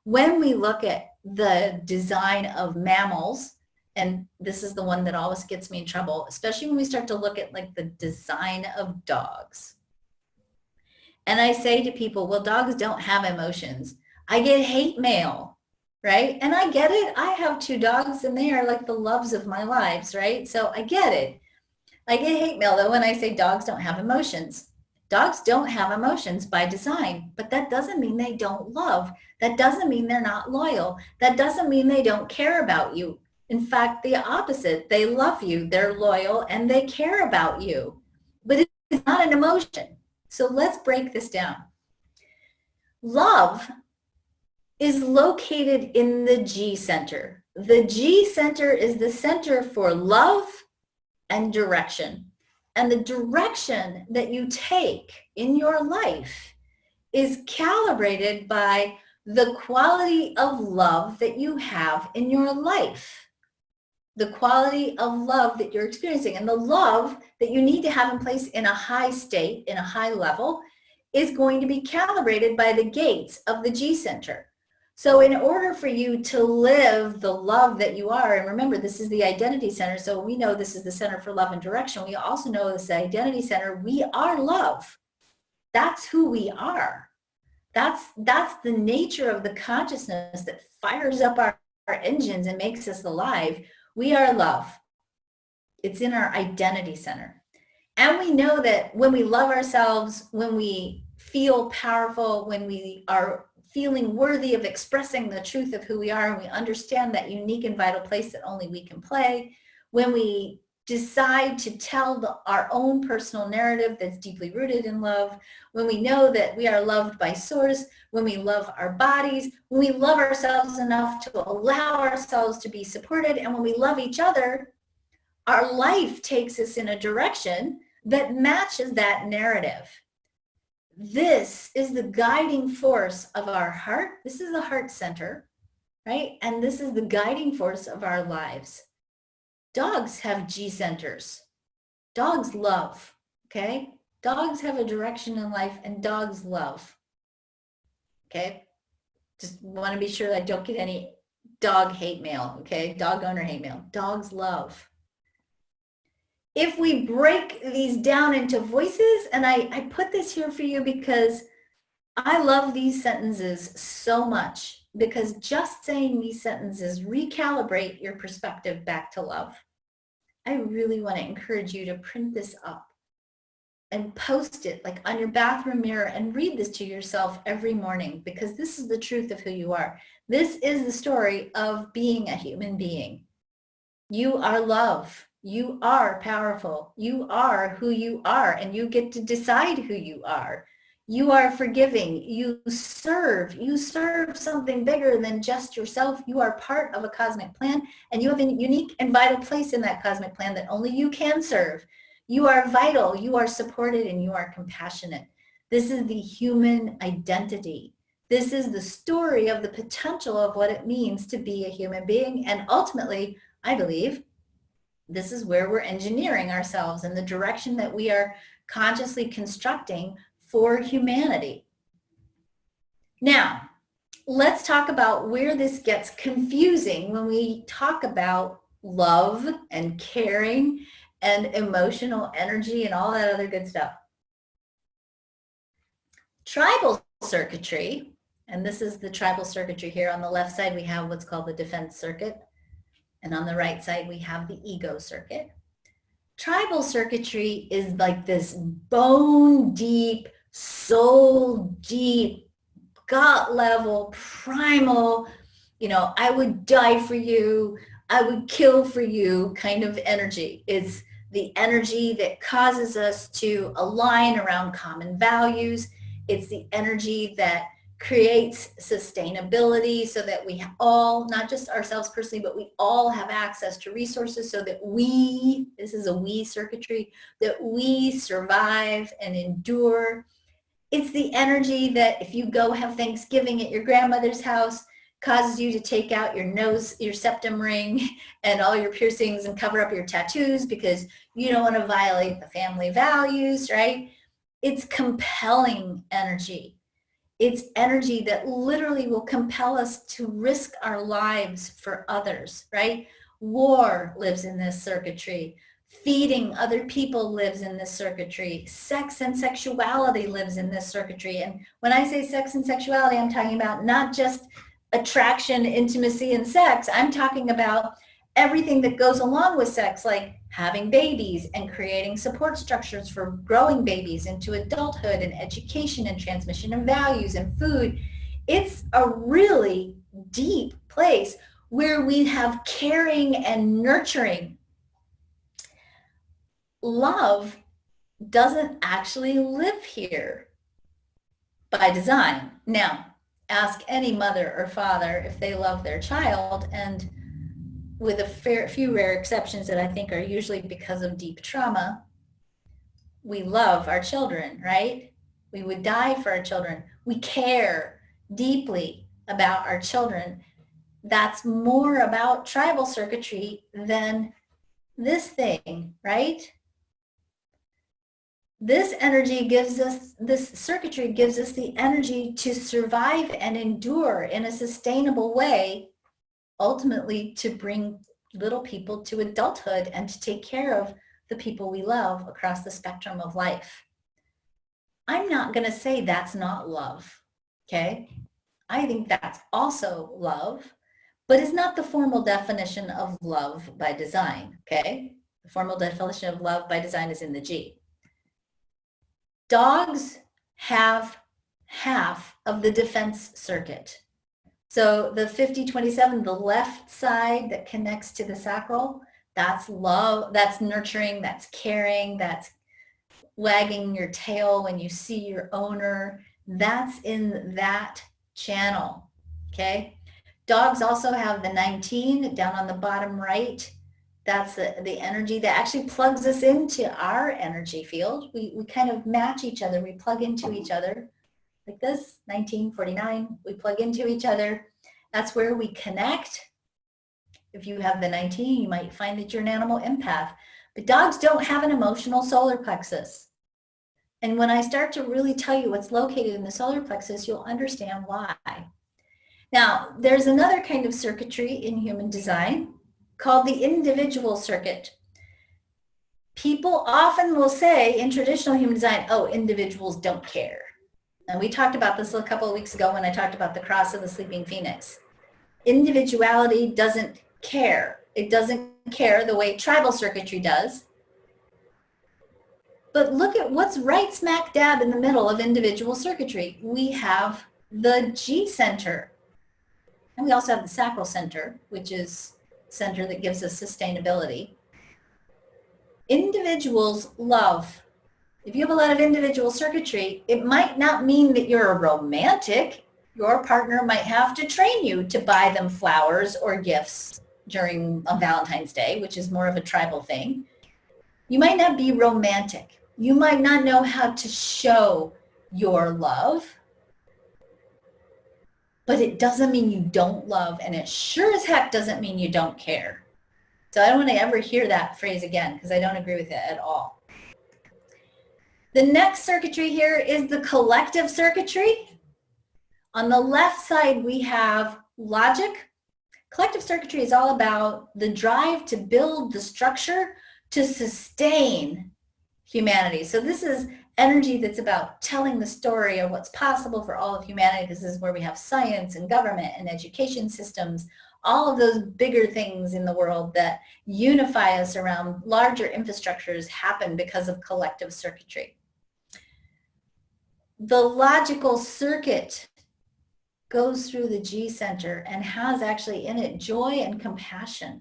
when we look at the design of mammals, and this is the one that always gets me in trouble, especially when we start to look at like the design of dogs. And I say to people, well, dogs don't have emotions. I get hate mail, right? And I get it. I have 2 dogs and they are like the loves of my lives, right? So I get it. I get hate mail though when I say dogs don't have emotions. Dogs don't have emotions by design, but that doesn't mean they don't love. That doesn't mean they're not loyal. That doesn't mean they don't care about you. In fact, the opposite. They love you, they're loyal, and they care about you. But it's not an emotion. So let's break this down. Love is located in the G center. The G center is the center for love and direction. And the direction that you take in your life is calibrated by the quality of love that you have in your life. The quality of love that you're experiencing, and the love that you need to have in place in a high state, in a high level, is going to be calibrated by the gates of the G center. So in order for you to live the love that you are, and remember, this is the identity center, so we know this is the center for love and direction. We also know this identity center, we are love. That's who we are. That's the nature of the consciousness that fires up our engines and makes us alive. We are love. It's in our identity center. And we know that when we love ourselves, when we feel powerful, when we are feeling worthy of expressing the truth of who we are, and we understand that unique and vital place that only we can play, when we decide to tell our own personal narrative that's deeply rooted in love, when we know that we are loved by source, when we love our bodies, when we love ourselves enough to allow ourselves to be supported, and when we love each other, our life takes us in a direction that matches that narrative. This is the guiding force of our heart. This is the heart center, right? And this is the guiding force of our lives. Dogs have G centers. Dogs love, okay? Dogs have a direction in life, and dogs love, okay? Just want to be sure I don't get any dog hate mail, okay? Dog owner hate mail. Dogs love. If we break these down into voices, and I put this here for you because I love these sentences so much, because just saying these sentences recalibrate your perspective back to love. I really want to encourage you to print this up and post it like on your bathroom mirror and read this to yourself every morning, because this is the truth of who you are. This is the story of being a human being. You are love. You are powerful. You are who you are, and you get to decide who you are. You are forgiving. You serve something bigger than just yourself. You are part of a cosmic plan, and you have a unique and vital place in that cosmic plan that only you can serve. You are vital. You are supported, and you are compassionate. This is the human identity. This is the story of the potential of what it means to be a human being. And ultimately, I believe, This is where we're engineering ourselves in the direction that we are consciously constructing for humanity. Now, let's talk about where this gets confusing when we talk about love and caring and emotional energy and all that other good stuff. Tribal circuitry, and this is the tribal circuitry here. On the left side, we have what's called the defense circuit. And on the right side, we have the ego circuit. Tribal circuitry is like this bone deep, soul deep, gut level, primal, I would die for you, I would kill for you kind of energy. It's the energy that causes us to align around common values. It's the energy that creates sustainability so that we all, not just ourselves personally, but we all have access to resources so that this is a we circuitry, that we survive and endure. It's the energy that if you go have Thanksgiving at your grandmother's house, causes you to take out your septum ring and all your piercings and cover up your tattoos because you don't want to violate the family values, right? It's compelling energy. It's energy that literally will compel us to risk our lives for others, right? War lives in this circuitry. Feeding other people lives in this circuitry. Sex and sexuality lives in this circuitry. And when I say sex and sexuality, I'm talking about not just attraction, intimacy, and sex. I'm talking about everything that goes along with sex, like having babies and creating support structures for growing babies into adulthood and education and transmission of values and food. It's a really deep place where we have caring and nurturing. Love doesn't actually live here by design. Now, ask any mother or father if they love their child, and with a few rare exceptions that I think are usually because of deep trauma, we love our children, right? We would die for our children. We care deeply about our children. That's more about tribal circuitry than this thing, right? This circuitry gives us the energy to survive and endure in a sustainable way, ultimately to bring little people to adulthood and to take care of the people we love across the spectrum of life. I'm not going to say that's not love, okay? I think that's also love, but it's not the formal definition of love by design, okay? The formal definition of love by design is in the G. Dogs have half of the defense circuit. So the 50-27, the left side that connects to the sacral, that's love, that's nurturing, that's caring, that's wagging your tail when you see your owner. That's in that channel, okay? Dogs also have the 19 down on the bottom right. That's the energy that actually plugs us into our energy field. We kind of match each other. We plug into each other like this, 1949. We plug into each other. That's where we connect. If you have the 19, you might find that you're an animal empath. But dogs don't have an emotional solar plexus. And when I start to really tell you what's located in the solar plexus, you'll understand why. Now, there's another kind of circuitry in human design called the individual circuit. People often will say in traditional human design, oh, individuals don't care. And we talked about this a couple of weeks ago when I talked about the cross of the sleeping phoenix. Individuality doesn't care. It doesn't care the way tribal circuitry does. But look at what's right smack dab in the middle of individual circuitry. We have the G center. And we also have the sacral center, which is center that gives us sustainability. Individuals love. If you have a lot of individual circuitry, it might not mean that you're a romantic. Your partner might have to train you to buy them flowers or gifts during a Valentine's Day, which is more of a tribal thing. You might not be romantic. You might not know how to show your love, but it doesn't mean you don't love, and it sure as heck doesn't mean you don't care. So I don't want to ever hear that phrase again because I don't agree with it at all. The next circuitry here is the collective circuitry. On the left side, we have logic. Collective circuitry is all about the drive to build the structure to sustain humanity. So this is energy that's about telling the story of what's possible for all of humanity. This is where we have science and government and education systems, all of those bigger things in the world that unify us around larger infrastructures happen because of collective circuitry. The logical circuit goes through the G center and has actually in it joy and compassion.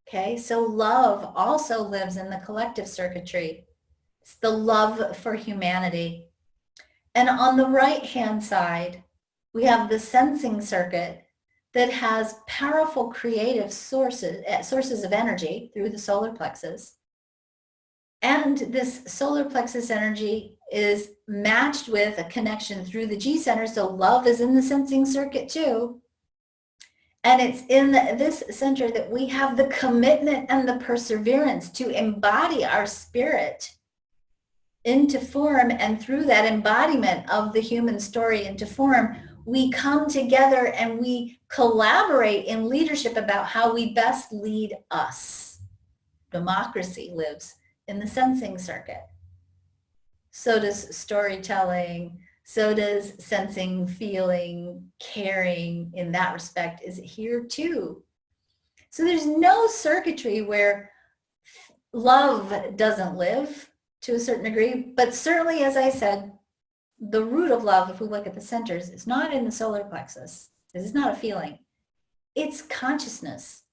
Okay, so love also lives in the collective circuitry. It's the love for humanity. And on the right-hand side, we have the sensing circuit that has powerful creative sources of energy through the solar plexus. And this solar plexus energy is matched with a connection through the G center. So love is in the sensing circuit too. And it's in this center that we have the commitment and the perseverance to embody our spirit into form. And through that embodiment of the human story into form, we come together and we collaborate in leadership about how we best lead us. Democracy lives in the sensing circuit. So does storytelling, so does sensing, feeling, caring in that respect is here too. So there's no circuitry where love doesn't live to a certain degree, but certainly, as I said, the root of love, if we look at the centers, is not in the solar plexus. This is not a feeling. It's consciousness.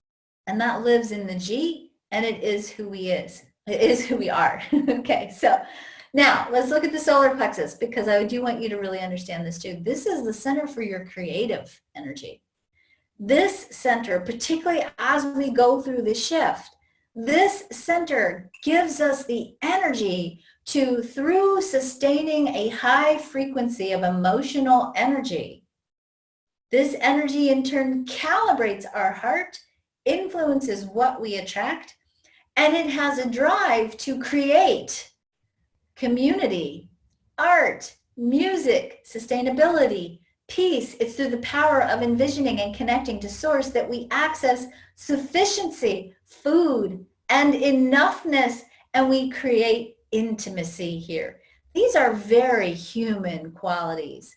And that lives in the G, and it is who we is. It is who we are. Okay, so now let's look at the solar plexus because I do want you to really understand this too. This is the center for your creative energy. This center, particularly as we go through the shift, this center gives us the energy to, through sustaining a high frequency of emotional energy, this energy in turn calibrates our heart, influences what we attract, and it has a drive to create community, art, music, sustainability, peace. It's through the power of envisioning and connecting to source that we access sufficiency, food, and enoughness, and we create intimacy here. These are very human qualities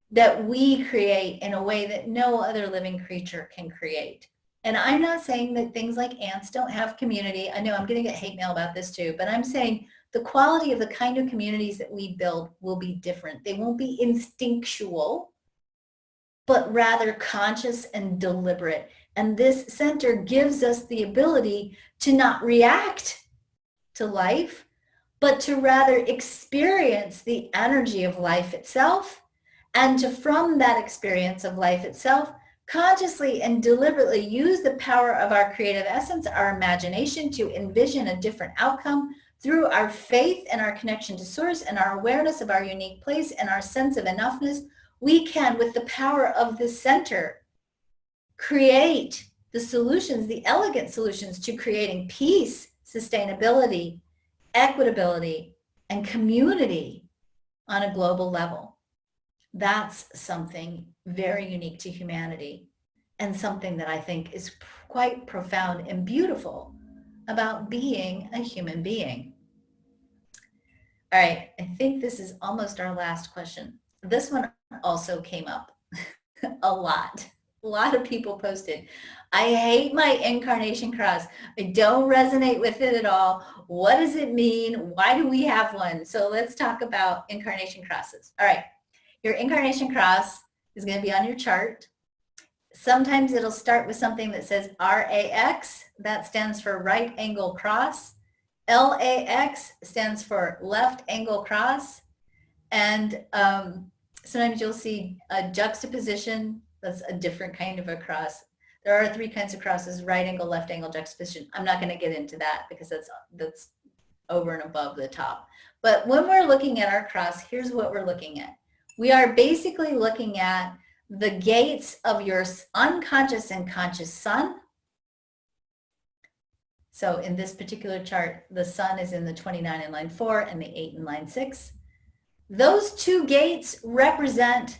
that we create in a way that no other living creature can create. And I'm not saying that things like ants don't have community. I know I'm going to get hate mail about this too, but I'm saying the quality of the kind of communities that we build will be different. They won't be instinctual, but rather conscious and deliberate. And this center gives us the ability to not react to life, but to rather experience the energy of life itself, and to, from that experience of life itself, consciously and deliberately use the power of our creative essence, our imagination, to envision a different outcome through our faith and our connection to source and our awareness of our unique place and our sense of enoughness. We can, with the power of the center, create the solutions, the elegant solutions to creating peace, sustainability, equitability, and community on a global level. That's something very unique to humanity and something that I think is quite profound and beautiful about being a human being. All right, I think this is almost our last question. This one also came up a lot. A lot of people posted, I hate my Incarnation Cross. I don't resonate with it at all. What does it mean? Why do we have one? So let's talk about Incarnation Crosses. All right, your Incarnation Cross is going to be on your chart. Sometimes it'll start with something that says RAX. That stands for right angle cross. LAX stands for left angle cross. And sometimes you'll see a juxtaposition. That's a different kind of a cross. There are 3 kinds of crosses: right angle, left angle, juxtaposition. I'm not going to get into that because that's over and above the top. But when we're looking at our cross, here's what we're looking at. We are basically looking at the gates of your unconscious and conscious sun So in this particular chart, the sun is in the 29 in line 4 and the 8 in line 6. Those two gates represent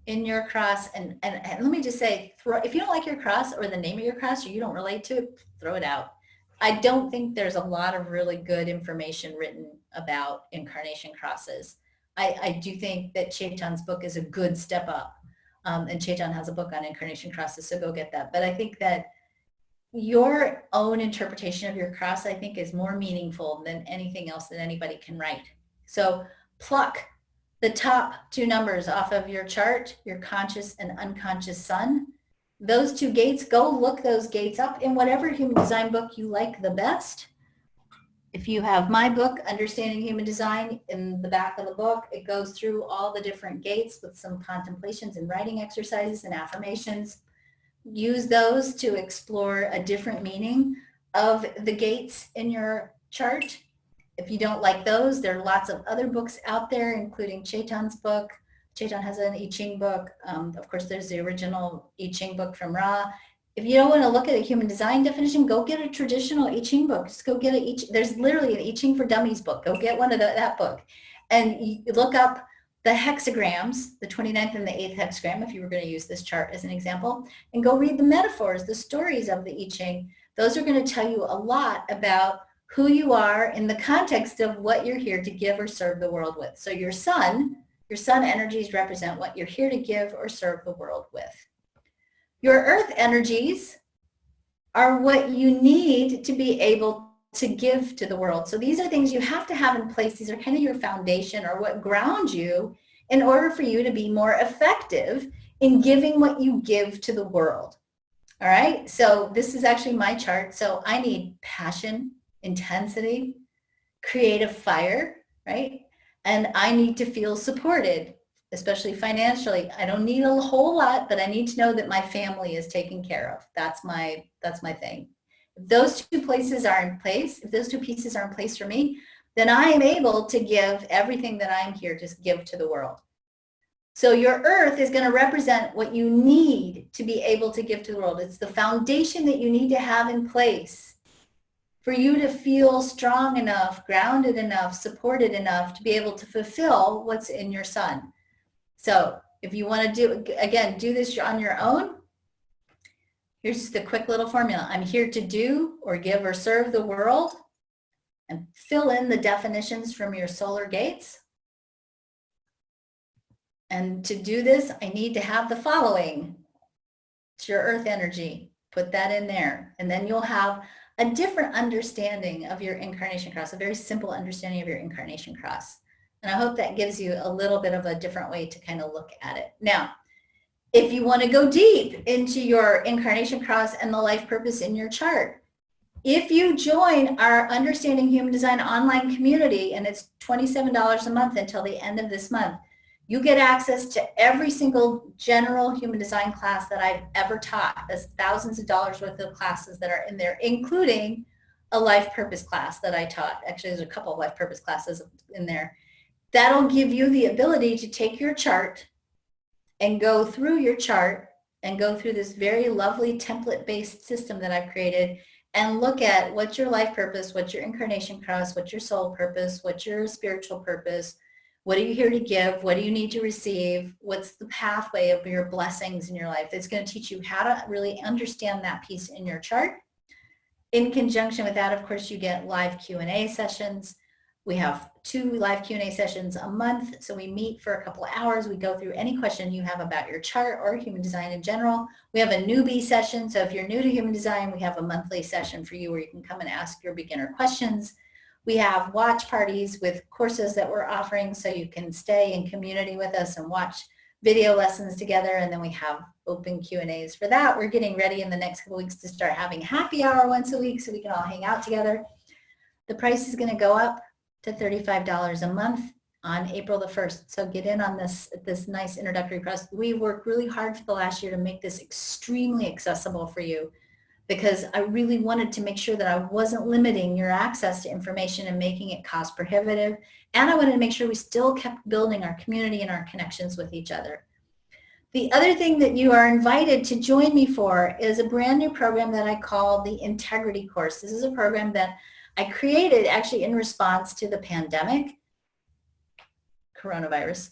in your cross, and let me just say, if you don't like your cross or the name of your cross or you don't relate to it, throw it out. I don't think there's a lot of really good information written about incarnation crosses. I do think that Chetan's book is a good step up, and Chetan has a book on incarnation crosses, so go get that. But I think that your own interpretation of your cross, I think, is more meaningful than anything else that anybody can write. So pluck the top two numbers off of your chart, your conscious and unconscious sun. Those two gates, go look those gates up in whatever human design book you like the best. If you have my book, Understanding Human Design, in the back of the book, it goes through all the different gates with some contemplations and writing exercises and affirmations. Use those to explore a different meaning of the gates in your chart. If you don't like those, there are lots of other books out there, including Chetan's book. Chetan has an I Ching book. Of course, there's the original I Ching book from Ra. If you don't want to look at a human design definition, go get a traditional I Ching book. Just go get there's literally an I Ching for Dummies book. Go get one of that book. And you look up the hexagrams, the 29th and the 8th hexagram, if you were going to use this chart as an example, and go read the metaphors, the stories of the I Ching. Those are going to tell you a lot about who you are in the context of what you're here to give or serve the world with. So your sun energies represent what you're here to give or serve the world with. Your earth energies are what you need to be able to give to the world. So these are things you have to have in place. These are kind of your foundation, or what grounds you in order for you to be more effective in giving what you give to the world. All right, so this is actually my chart. So I need passion, intensity, creative fire, right? And I need to feel supported, especially financially. I don't need a whole lot, but I need to know that my family is taken care of. That's my thing. If those two places are in place, if those two pieces are in place for me, then I am able to give everything that I'm here to give to the world. So your earth is going to represent what you need to be able to give to the world. It's the foundation that you need to have in place for you to feel strong enough, grounded enough, supported enough to be able to fulfill what's in your sun. So if you want to do this on your own, here's just a quick little formula. I'm here to do or give or serve the world, and fill in the definitions from your solar gates. And to do this, I need to have the following. It's your earth energy. Put that in there. And then you'll have a different understanding of your incarnation cross, a very simple understanding of your incarnation cross. And I hope that gives you a little bit of a different way to kind of look at it. Now, if you want to go deep into your incarnation cross and the life purpose in your chart, if you join our Understanding Human Design online community, and it's $27 a month until the end of this month, you get access to every single general human design class that I've ever taught. There's thousands of dollars worth of classes that are in there, including a life purpose class that I taught. Actually, there's a couple of life purpose classes in there. That'll give you the ability to take your chart and go through your chart and go through this very lovely template-based system that I've created and look at what's your life purpose, what's your incarnation cross, what's your soul purpose, what's your spiritual purpose, what are you here to give, what do you need to receive, what's the pathway of your blessings in your life. It's going to teach you how to really understand that piece in your chart. In conjunction with that, of course, you get live Q&A sessions. We have 2 live Q&A sessions a month. So we meet for a couple of hours. We go through any question you have about your chart or human design in general. We have a newbie session. So if you're new to human design, we have a monthly session for you where you can come and ask your beginner questions. We have watch parties with courses that we're offering so you can stay in community with us and watch video lessons together. And then we have open Q&As for that. We're getting ready in the next couple weeks to start having happy hour once a week so we can all hang out together. The price is going to go up to $35 a month on April the 1st. So get in on this nice introductory process. We worked really hard for the last year to make this extremely accessible for you, because I really wanted to make sure that I wasn't limiting your access to information and making it cost prohibitive. And I wanted to make sure we still kept building our community and our connections with each other. The other thing that you are invited to join me for is a brand new program that I call the Integrity Course. This is a program that I created actually in response to the pandemic, coronavirus.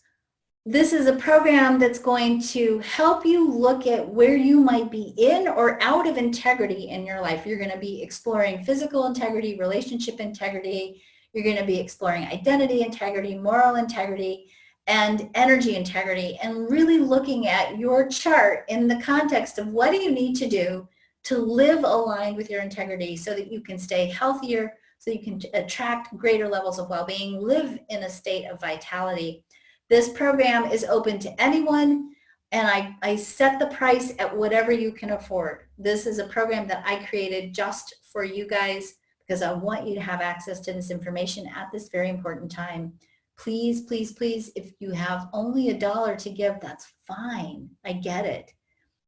This is a program that's going to help you look at where you might be in or out of integrity in your life. You're going to be exploring physical integrity, relationship integrity. You're going to be exploring identity integrity, moral integrity, and energy integrity, and really looking at your chart in the context of what do you need to do to live aligned with your integrity so that you can stay healthier, so you can attract greater levels of well-being, live in a state of vitality. This program is open to anyone, and I set the price at whatever you can afford. This is a program that I created just for you guys because I want you to have access to this information at this very important time. Please, please, please, if you have only $1 to give, that's fine. I get it.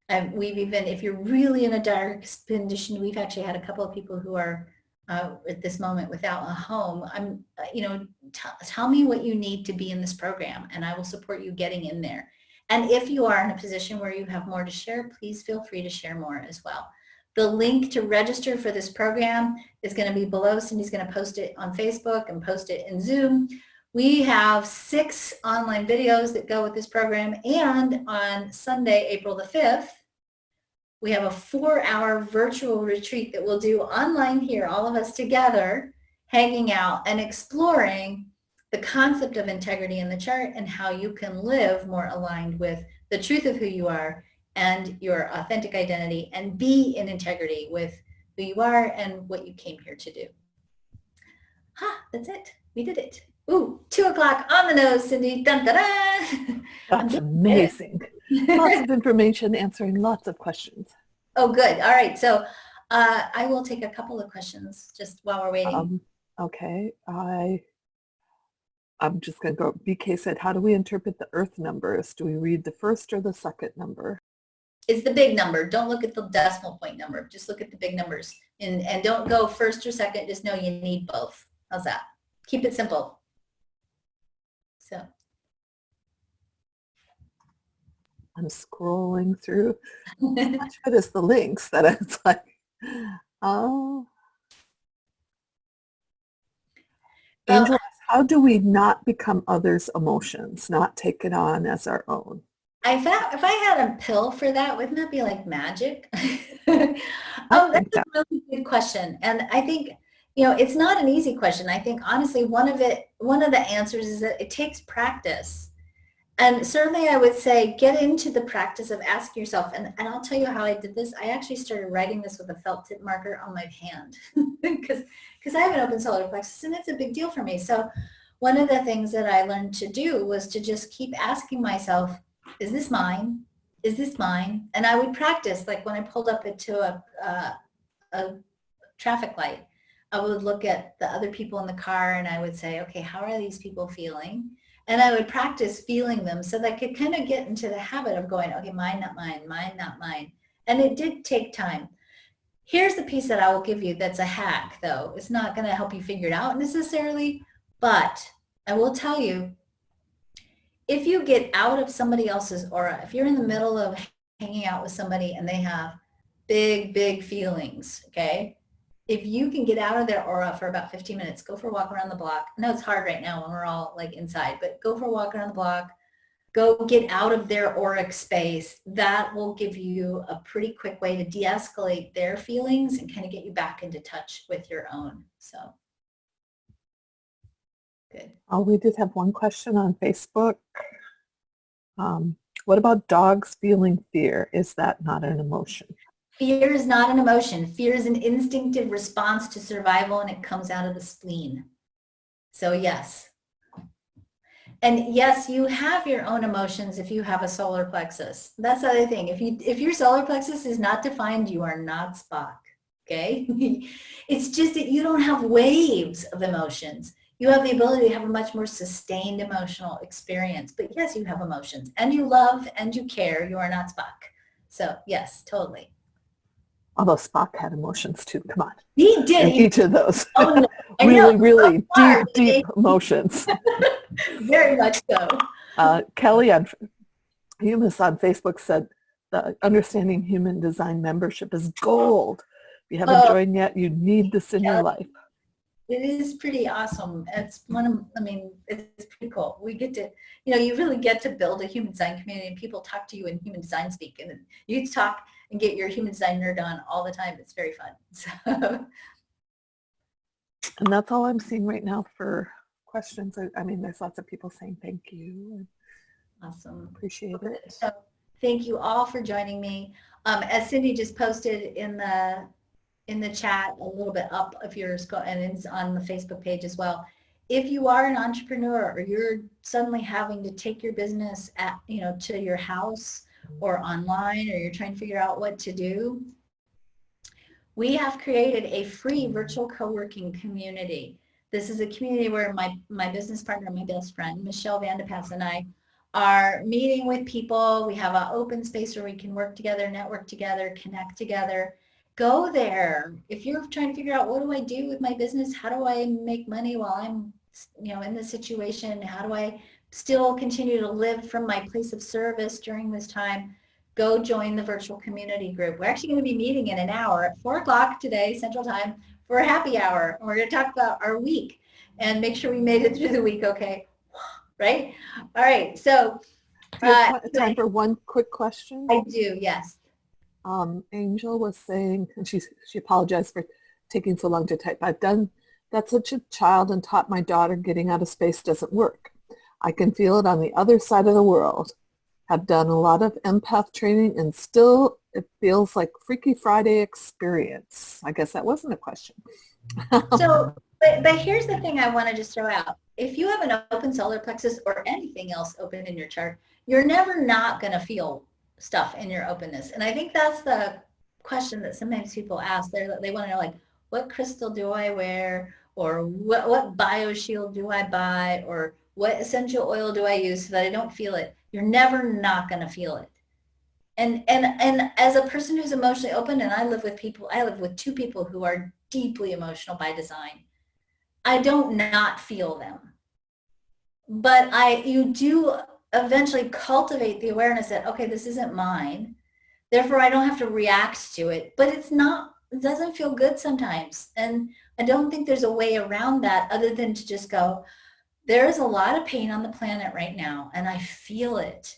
And we've even, if you're really in a dire condition, we've actually had a couple of people who are at this moment without a home. Tell me what you need to be in this program, and I will support you getting in there. And if you are in a position where you have more to share, please feel free to share more as well. The link to register for this program is going to be below. Cindy's going to post it on Facebook and post it in Zoom. We have 6 online videos that go with this program, and on Sunday, April the 5th, we have a 4-hour virtual retreat that we'll do online here, all of us together, hanging out and exploring the concept of integrity in the chart and how you can live more aligned with the truth of who you are and your authentic identity and be in integrity with who you are and what you came here to do. That's it. We did it. Ooh, 2 o'clock on the nose, Cindy. Dun, dun, dun. That's amazing. Lots of information, answering lots of questions. Oh, good. All right. So I will take a couple of questions just while we're waiting. Okay. I'm just going to go. BK said, how do we interpret the earth numbers? Do we read the first or the second number? It's the big number. Don't look at the decimal point number. Just look at the big numbers. And don't go first or second. Just know you need both. How's that? Keep it simple. So I'm scrolling through. Much of it is the links that it's like, oh. Angel, how do we not become others' emotions, not take it on as our own? If I had a pill for that, wouldn't that be like magic? That's a really good question. And I think, it's not an easy question. I think, honestly, one of the answers is that it takes practice. And certainly I would say get into the practice of asking yourself, and I'll tell you how I did this. I actually started writing this with a felt tip marker on my hand because I have an open solar plexus and it's a big deal for me. So one of the things that I learned to do was to just keep asking myself, is this mine? Is this mine? And I would practice, like when I pulled up into a traffic light, I would look at the other people in the car and I would say, okay, how are these people feeling? And I would practice feeling them so that I could kind of get into the habit of going, okay, mine, not mine, mine, not mine. And it did take time. Here's the piece that I will give you that's a hack, though. It's not going to help you figure it out necessarily, but I will tell you, if you get out of somebody else's aura, if you're in the middle of hanging out with somebody and they have big, big feelings, okay? If you can get out of their aura for about 15 minutes, go for a walk around the block. I know it's hard right now when we're all like inside, but go for a walk around the block. Go get out of their auric space. That will give you a pretty quick way to de-escalate their feelings and kind of get you back into touch with your own. So, good. Oh, we did have one question on Facebook. What about dogs feeling fear? Is that not an emotion? Fear is not an emotion. Fear is an instinctive response to survival, and it comes out of the spleen. So yes. And yes, you have your own emotions if you have a solar plexus. That's the other thing. If your solar plexus is not defined, you are not Spock, okay? It's just that you don't have waves of emotions. You have the ability to have a much more sustained emotional experience. But yes, you have emotions, and you love and you care. You are not Spock. So yes, totally. Although Spock had emotions too. Come on. He did. Each of those. Oh, no. really deep emotions. Very much so. Kelly Humus on Facebook said the Understanding Human Design membership is gold. If you haven't Oh, joined yet, you need this in your life. it is pretty awesome. It's it's pretty cool. We get to, you really get to build a human design community, and people talk to you in human design speak, and you talk and get your human design nerd on all the time. It's very fun. So. And that's all I'm seeing right now for questions. I mean, there's lots of people saying thank you. Awesome. Appreciate it. So thank you all for joining me. As Cindy just posted in the chat a little bit up of yours, and it's on the Facebook page as well. If you are an entrepreneur, or you're suddenly having to take your business to your house or online, or you're trying to figure out what to do, we have created a free virtual co-working community. This is a community where my business partner, my best friend, Michelle Vandepass, and I are meeting with people. We have an open space where we can work together, network together, connect together. Go there. If you're trying to figure out, what do I do with my business? How do I make money while I'm in this situation? How do I still continue to live from my place of service during this time? Go join the virtual community group. We're actually going to be meeting in an hour at 4 o'clock today, Central Time, for a happy hour. We're going to talk about our week and make sure we made it through the week okay. Right? All right. So do you have time for one quick question? I do, yes. Angel was saying, and she apologized for taking so long to type, I've done that such a child and taught my daughter getting out of space doesn't work. I can feel it on the other side of the world. Have done a lot of empath training, and still it feels like Freaky Friday experience. I guess that wasn't a question. So, but here's the thing I want to just throw out. If you have an open solar plexus or anything else open in your chart, you're never not going to feel stuff in your openness. And I think that's the question that sometimes people ask. They want to know, like, what crystal do I wear, or what bioshield do I buy, or what essential oil do I use so that I don't feel it? You're never not going to feel it. And as a person who's emotionally open, and I live with two people who are deeply emotional by design, I don't not feel them. But you do eventually cultivate the awareness that, okay, this isn't mine. Therefore, I don't have to react to it. But it doesn't feel good sometimes. And I don't think there's a way around that other than to just go, there is a lot of pain on the planet right now, and I feel it.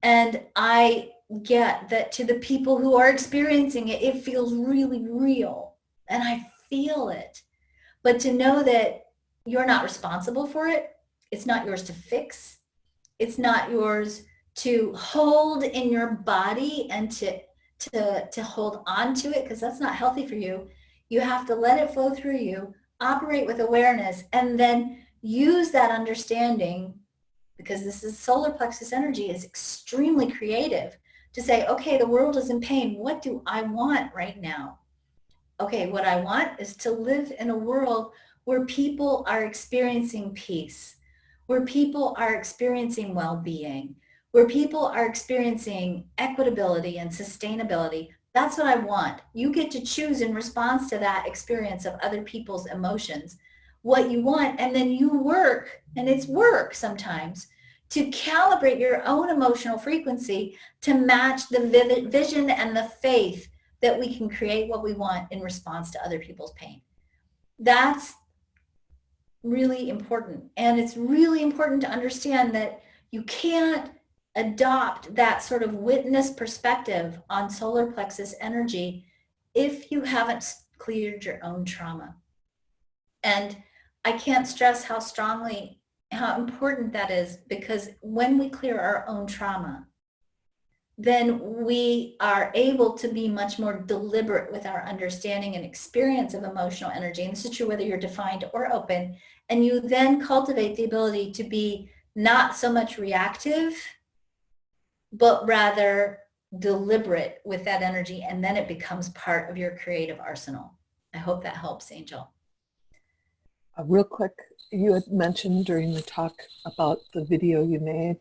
And I get that to the people who are experiencing it, it feels really real, and I feel it. But to know that you're not responsible for it, it's not yours to fix, it's not yours to hold in your body and to hold on to it, because that's not healthy for you. You have to let it flow through you, operate with awareness, and then use that understanding, because this is solar plexus energy, is extremely creative, to say, okay, the world is in pain. What do I want right now? Okay, what I want is to live in a world where people are experiencing peace, where people are experiencing well-being, where people are experiencing equitability and sustainability. That's what I want. You get to choose in response to that experience of other people's emotions what you want, and then you work, and it's work sometimes, to calibrate your own emotional frequency to match the vision and the faith that we can create what we want in response to other people's pain. That's really important. And it's really important to understand that you can't adopt that sort of witness perspective on solar plexus energy if you haven't cleared your own trauma. And I can't stress how important that is, because when we clear our own trauma, then we are able to be much more deliberate with our understanding and experience of emotional energy. And this is true whether you're defined or open. And you then cultivate the ability to be not so much reactive, but rather deliberate with that energy. And then it becomes part of your creative arsenal. I hope that helps, Angel. Real quick, you had mentioned during the talk about the video you made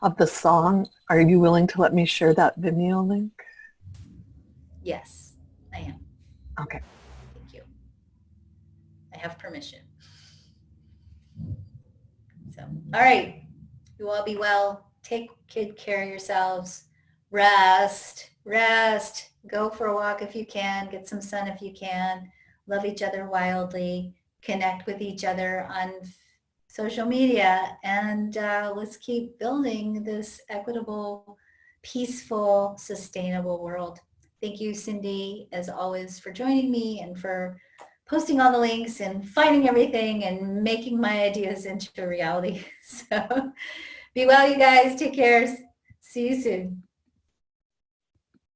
of the song. Are you willing to let me share that Vimeo link? Yes, I am. Okay. Thank you. I have permission. So, all right. You all be well. take good care of yourselves. Rest, go for a walk if you can, get some sun if you can, love each other wildly, connect with each other on social media, and let's keep building this equitable, peaceful, sustainable world. Thank you, Cindy, as always, for joining me and for posting all the links and finding everything and making my ideas into reality. So be well, you guys. Take care. See you soon.